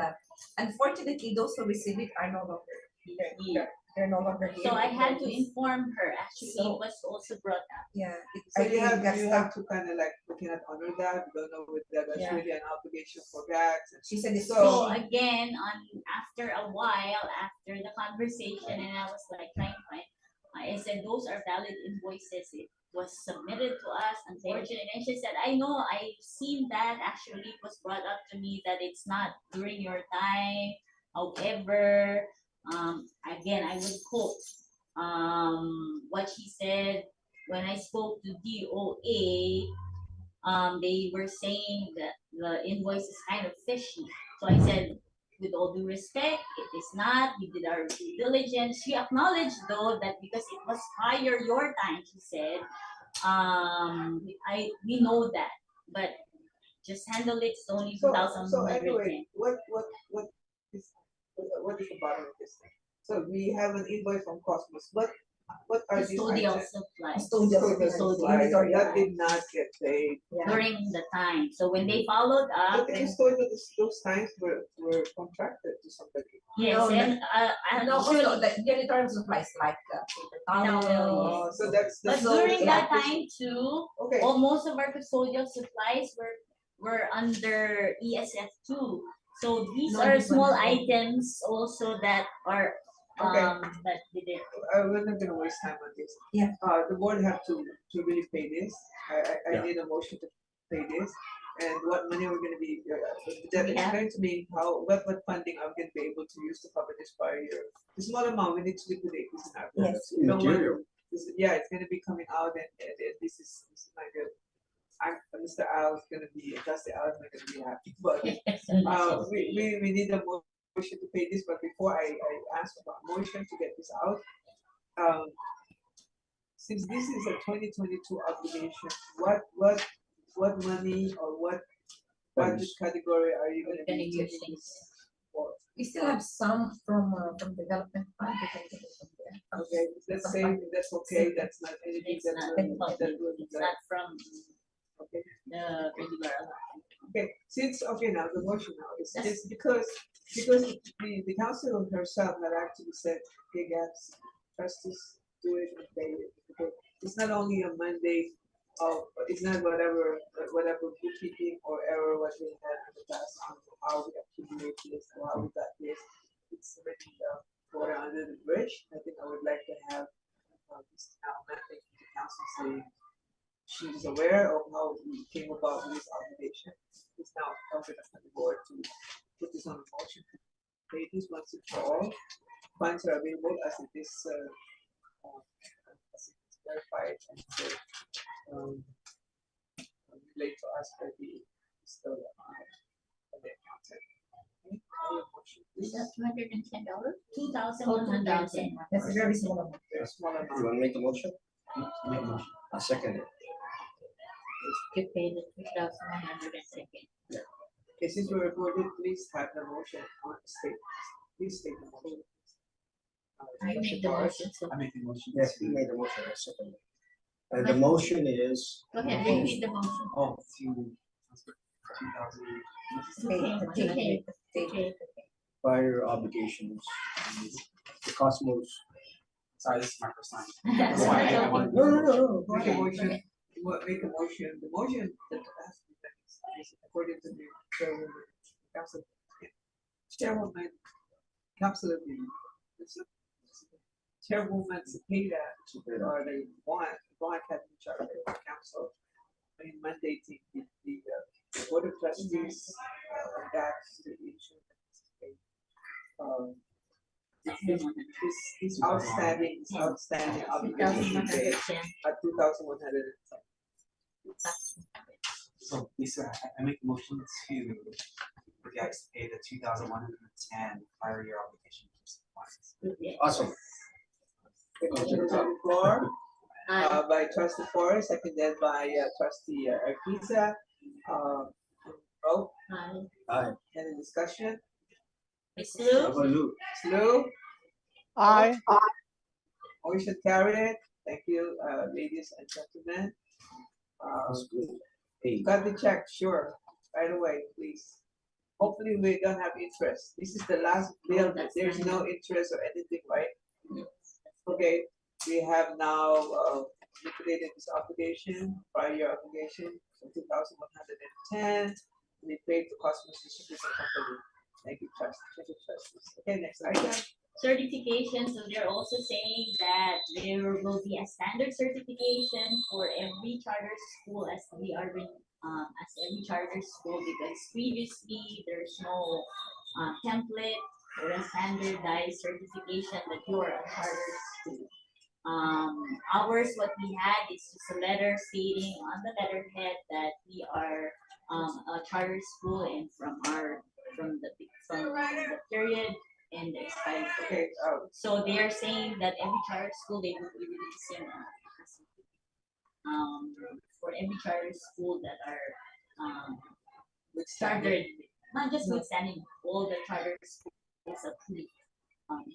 unfortunately, those who receive it are no longer here. They're no longer here. so I had to inform her. Actually, So- it was also brought up. Yeah. So I think that's you the- have to kind of like, we cannot honor that, we don't know whether that's Yeah. really an obligation for GACs. She said it's So again, after a while, after the conversation, and I was like trying to find, I said those are valid invoices. was submitted to us, unfortunately. And she said, I know, I've seen that. Actually, it was brought up to me that it's not during your time. However, again, I would quote what she said when I spoke to DOA. They were saying that the invoice is kind of fishy. So I said, with all due respect, it is not. We did our due diligence. She acknowledged though that because it was prior your time, she said, we know that, but just handle it. It's only So 2,110. anyway, what is the bottom of this thing? So we have an invoice from Cosmos. What are these Custodial items? supplies Custodial supplies that did not get paid. during the time. So when they followed up, But the custodial, those times were contracted to somebody. yes, No, and No, actually, no, the janitorial supplies like paper towels. No, So that's but so during that this- time too, Okay, all most of our custodial supplies were under ESF two. So these No are difference. small items also that are Okay. that didn't. we're not gonna waste time on this. Yeah. The board have to really pay this. I Yeah. need a motion to pay this. And what money we're gonna be, that We have- explain to me what funding I'm gonna be able to use to cover this prior year. The small amount, we need to liquidate this in our Yes. books. We don't want- Material. Yeah, it's gonna be coming out and this is not good. Mr. Al is gonna be, Dusty Al is not gonna be happy, but we need a motion to pay this, but before I ask for a motion to get this out, since this is a 2022 obligation, what money or what budget category are you gonna Gonna be use taking things. this for? We still have some from development fund. We can take it from there. Okay, let's say that's okay, that's not anything It's that not, will, that will, it's not from okay. the regular allotment. Okay, since, okay, now the motion now is Yes. just because the council herself had actually said, okay, guys, trustees do it and pay it. Okay, it's not only a mandate of, it's not whatever bookkeeping or error what we had in the past on how we accumulate this or how we got this. It's already water under the bridge. I think I would like to have this now mandate from the council saying she's aware of how we came about with this obligation. It's now incumbent upon the board to put this on a motion to pay this once and for all. Funds are available as it is verified and relate to us by the accountant. Okay, motion, Is please. that $210? $2,110. That's a very small amount. Very small You amount. wanna make a motion? I second it. To pay the 2,110. Okay, since we recorded, please have the motion on state. Please state the motion. I made the motion, so I make the motion. Yes, you made the motion, I second it. And the motion is. go ahead, repeat the motion. Oh, to transfer 2,000. Okay. Prior obligations. The Cosmos. Sorry, this is my first time. That's That's why I okay. wanted. No. Make a ahead, go motion, ahead. make a motion, the motion that has to be done is according to the chairwoman, council. Chairwoman, council of the, chairwoman Cepeda, or the Guahan Cabinet Charter of the council. I mean, mandating the board of trustees, that the insurance. This outstanding obligation to pay 2,110. at 2,110. So Lisa, I make a motion to, for you guys to pay the 2,110 prior year obligation. Awesome. Motion is on the floor, Aye. by trustee Forrest, seconded by trustee Arquiza. Vote, Aye. Aye. any discussion? Ms. Lou? Lou. Lou, Aye. motion carried. Thank you, ladies and gentlemen. That's good. Hey. Got the check, sure, right away, please. Hopefully, we don't have interest. This is the last bill, That's there's fine. no interest or anything, right? Yes. Okay, we have now liquidated this obligation, prior year obligation, for 2,110. We paid the Cosmos Distribution Company. Thank you, trustees. Okay, next item, certification, so they're also saying that there will be a standard certification for every charter school as we are as every charter school, because previously there's no template or a standardized certification that you are a charter school. Ours, what we had is just a letter stating on the letterhead that we are a charter school, and from the period and the expired period. So they are saying that every charter school they will be releasing for every charter school that are chartered, not just withstanding all the charter schools approved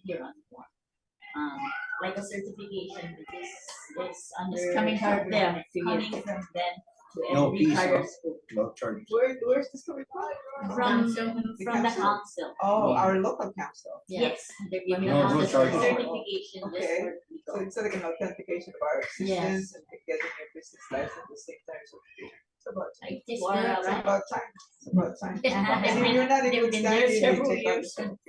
here on Guam. Like a certification, because it's under It's coming from them. coming from them to No every fees, charter no? school. No charge. Where's this coming from? From The from the council. council. Oh, our local council. Yes, they're giving No, no us a charges. certification just Okay. for So it's like an authentication of our existence and getting your business license at the same time. So it's about time. like It's for, good, It's right? about time. It's about time. Yeah. And if you're not in They've good been there standing, you several take out the years. certificate.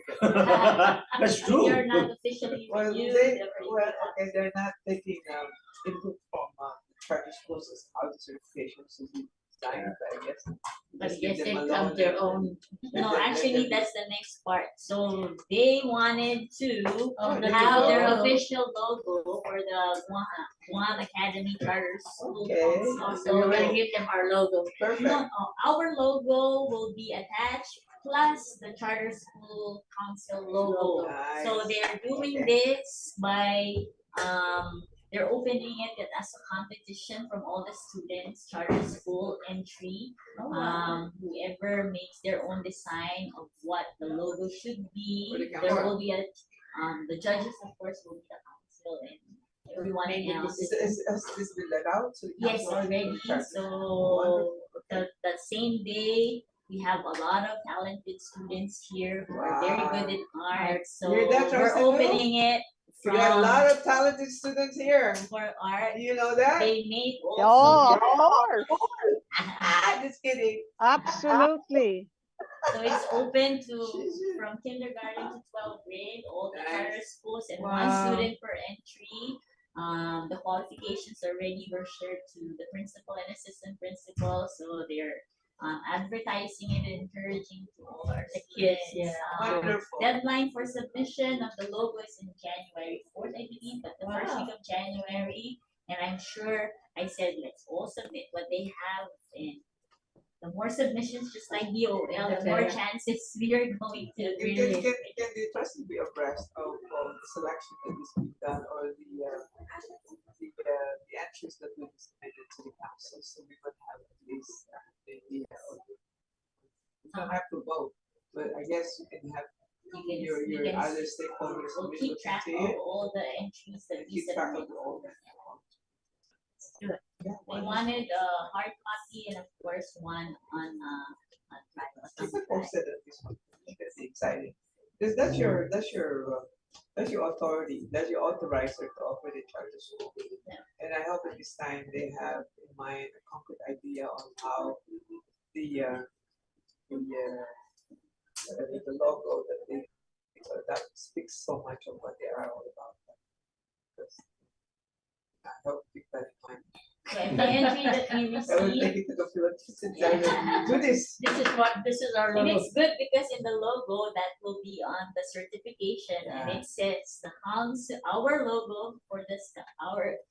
That's if true. you're not officially Well, renewed, they, they're already well, out. okay, they're not taking input from charter schools as how the certification should be designed, but I guess. But just yes, leave they them come alone their and- own. No, let actually, them- that's the next part. So they wanted to Oh, they have can their go. official logo for the Guahan Academy Charter School Okay. Council. So we're gonna give them our logo. Perfect. No, our logo will be attached plus the charter school council logo. So Nice. they're doing Okay. this by they're opening it as a competition from all the students, charter school entry. Whoever makes their own design of what the logo should be, For the there council. will be a the judges, of course, will be the council and everyone Maybe else. Has this been let out to the Yes, council? already. Charter. So Wonderful. Okay. that same day, we have a lot of talented students here who are very good in art. So You're that we're trusted, Will? opening it We got a from lot of talented students here. for art. Do you know that? They make Oh, also of course, Just kidding. absolutely. so it's open to from kindergarten to 12th grade, all the charter Nice. schools, and Wow. one student per entry. The qualifications already were shared to the principal and assistant principal, so they're advertising it and encouraging to all our kids, students. yeah. Wonderful. Deadline for submission of the logo is in January 4th, I believe, but the first week of January. And I'm sure I said, let's all submit what they have, and the more submissions, just like DOL, the more Okay. chances we are going to Can really. the trustee be abreast of the selection that is being done or the entries that will be submitted to the council, so we would have at least the idea of you don't have to vote, but I guess you can have You your can other stakeholders we'll will keep look track into of it. all the entries that we Keep track submit. of all that. Good. Yeah, They wanted a hard copy and of course one on keep it posted at this one. That's exciting. Because that's your authority, that's your authorizer to operate a charter school. And I hope at this time they have in mind a concrete idea on how the logo that they that speaks so much of what they are all about. Because I hope keep that in mind. So the entry that we I will take received, it to the Philippines and tell them, do this. This is our and logo. it's good because in the logo that will be on the certification and Yeah. it says the council, our logo for this,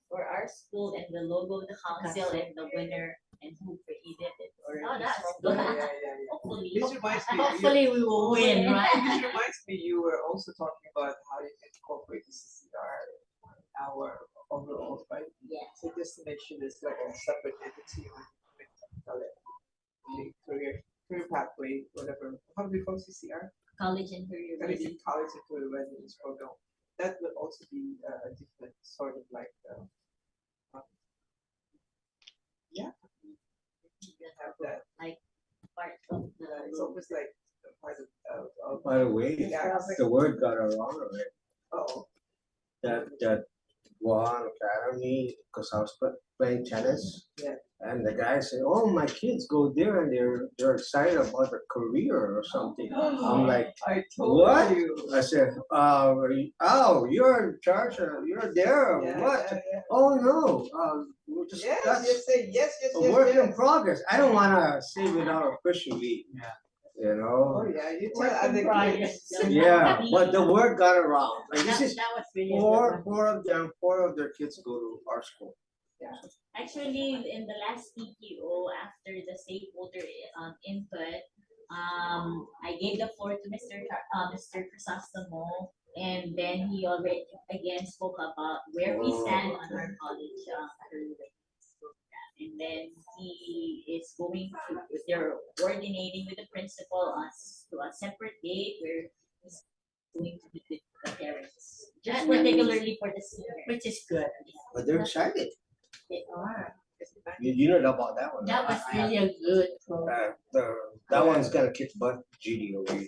for our school and the logo of the council and the winner and who created it or. Oh, that's Yeah, good. yeah. Hopefully. This reminds me. Hopefully we will win, right? This reminds me, you were also talking about how you can incorporate the CCR in our overall, right? Yes. So just to make sure there's like a separate entity on the career pathway, whatever. How do we call CCR? College and career. College and Career Readiness Program. That will also be a different sort of like, yeah. You can have that. Like part of the. It's almost like a part By the way, Yeah. the word got around already. Oh, That Guahan Academy because I was playing tennis. Yeah. And the guy said, "Oh, my kids go there and they're excited about their career or something." I'm like, I told "What?" you. I said, "Oh, you're in charge. You're there. Yeah, What? yeah, yeah. Oh no, we're just Yes, that's yes, say yes, yes, a yes, work in yes. progress. I don't want to say without officially, Yeah. you Oh, know." yeah, you Work tell in other progress. kids. Yeah, but the word got around. Like this is That was really a good one. four of their kids go to our school. Actually, in the last PTO, after the stakeholder input, I gave the floor to Mr. Crisostomo, and then he already again spoke about where we stand on our college career program, and then he is going to, they're coordinating with the principal on to a separate date where he's going to meet with the parents, just particularly for the senior. Which is good. But they're excited. They are. You know about that one. That was I have- really a good program. that one's gonna kick butt GDOE.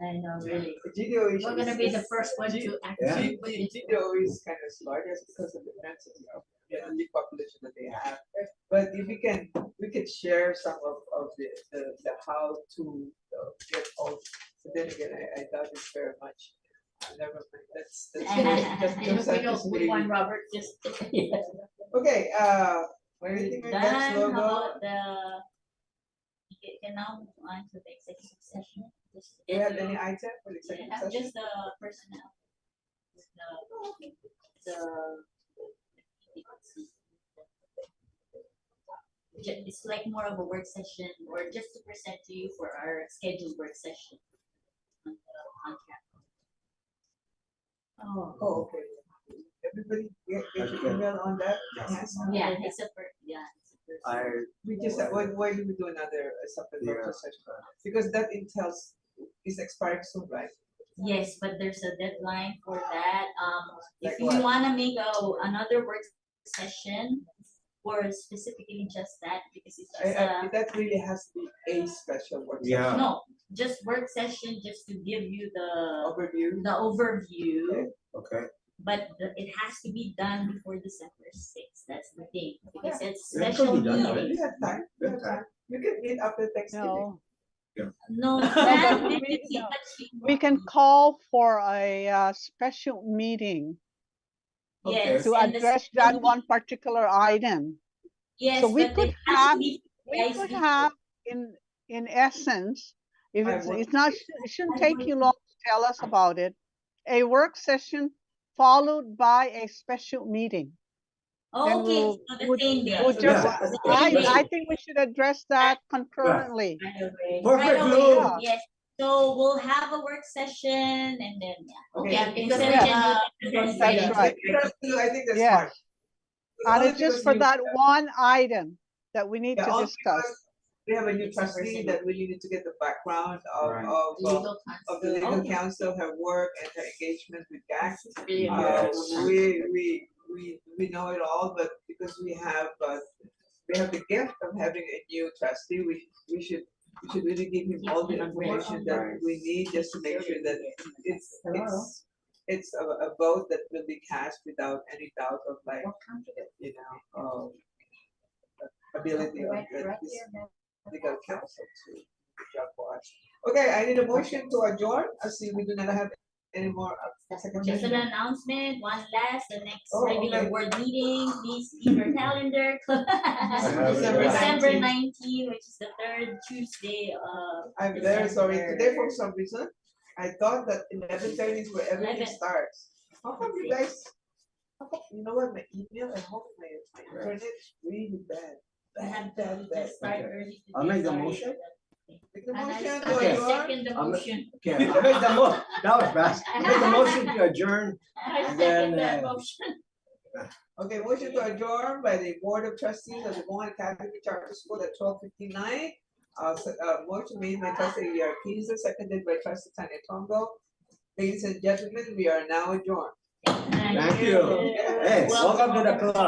I know, really. GDO is. We're gonna be the first one to actually put it. GDO is kind of slow, just because of the density of the population that they have. But if we can share some of the how to get all. But then again, I doubt it very much. Never mind. That's just We don't, we want Robert just. Okay, anything like that Done, how logo? about you can now move on to the executive session. Just Do you have any item for the executive Yeah, session? just the personnel. It's like more of a work session or just to present to you for our scheduled work session on the contract. Oh, okay. Everybody get your email on that? Yes. Yeah, except for, yeah. except for- I We just, why do we do another separate Yeah. work session? Because that entails, is expiring soon, right? Yes, but there's a deadline for that. If Like you what? wanna make another work session for specifically just that, because it's just That really has to be a special work Yeah. session. no, just work session just to give you Overview. the overview. okay. But it has to be done before December 6th. That's the thing, because it's Yeah, it could special be done already. meeting. You have time, you have time. You can meet after Thanksgiving. No, No, but that we can call for a special meeting Yes, to and the address special that one particular item. Yes, So we but could it has have- to be We guys could before. have in essence, if I it's, would- it's not, it shouldn't take you long to tell us about it. A work session followed by a special meeting. Then Okay, we'll- so the would- same day. would just- Yeah. The same day. I think we should address that concurrently. Right away. Perfect, Right away, Lou. yes. So we'll have a work session and then, yeah. Okay. Yeah, because we Instead can of, do That's Yeah, right. I think that's Yes. smart. And Only it's just because for you- that one item that we need Yeah, to only discuss. because We have a new trustee that we needed to get the background Right. Legal of the counsel. legal counsel, her work and her engagement with GAC. Really Yes. We know it all, but because we have the gift of having a new trustee, we should really give him all the information that we need just to make sure that it's a vote that will be cast without any doubt of like, ability of this legal counsel to job for us. Okay, I need a motion to adjourn. I see we do not have any more second just an session. announcement, one last, the next Oh, regular okay. board meeting, please keep your calendar. December December 19th. 19, which is the third Tuesday of. I'm very sorry. Today, for December. some reason, I thought that 11:30 is where everything 11. starts. How come you guys? You know what? My email and home, my internet is really bad. We have to Bad. just start early I'll today, make the sorry motion. for that. Make the And I motion to second- I adjourn. second the I'm- motion. Okay, I made the that was fast. I made the motion to adjourn. I And then, second that uh, motion. Okay, motion to adjourn by the Board of Trustees of the Guahan Academy Charter School at 12:59. Motion made by trustee Yarpiza, seconded by trustee Tanya Tongo. Ladies and gentlemen, we are now adjourned. Thank you. Hey, welcome to the club.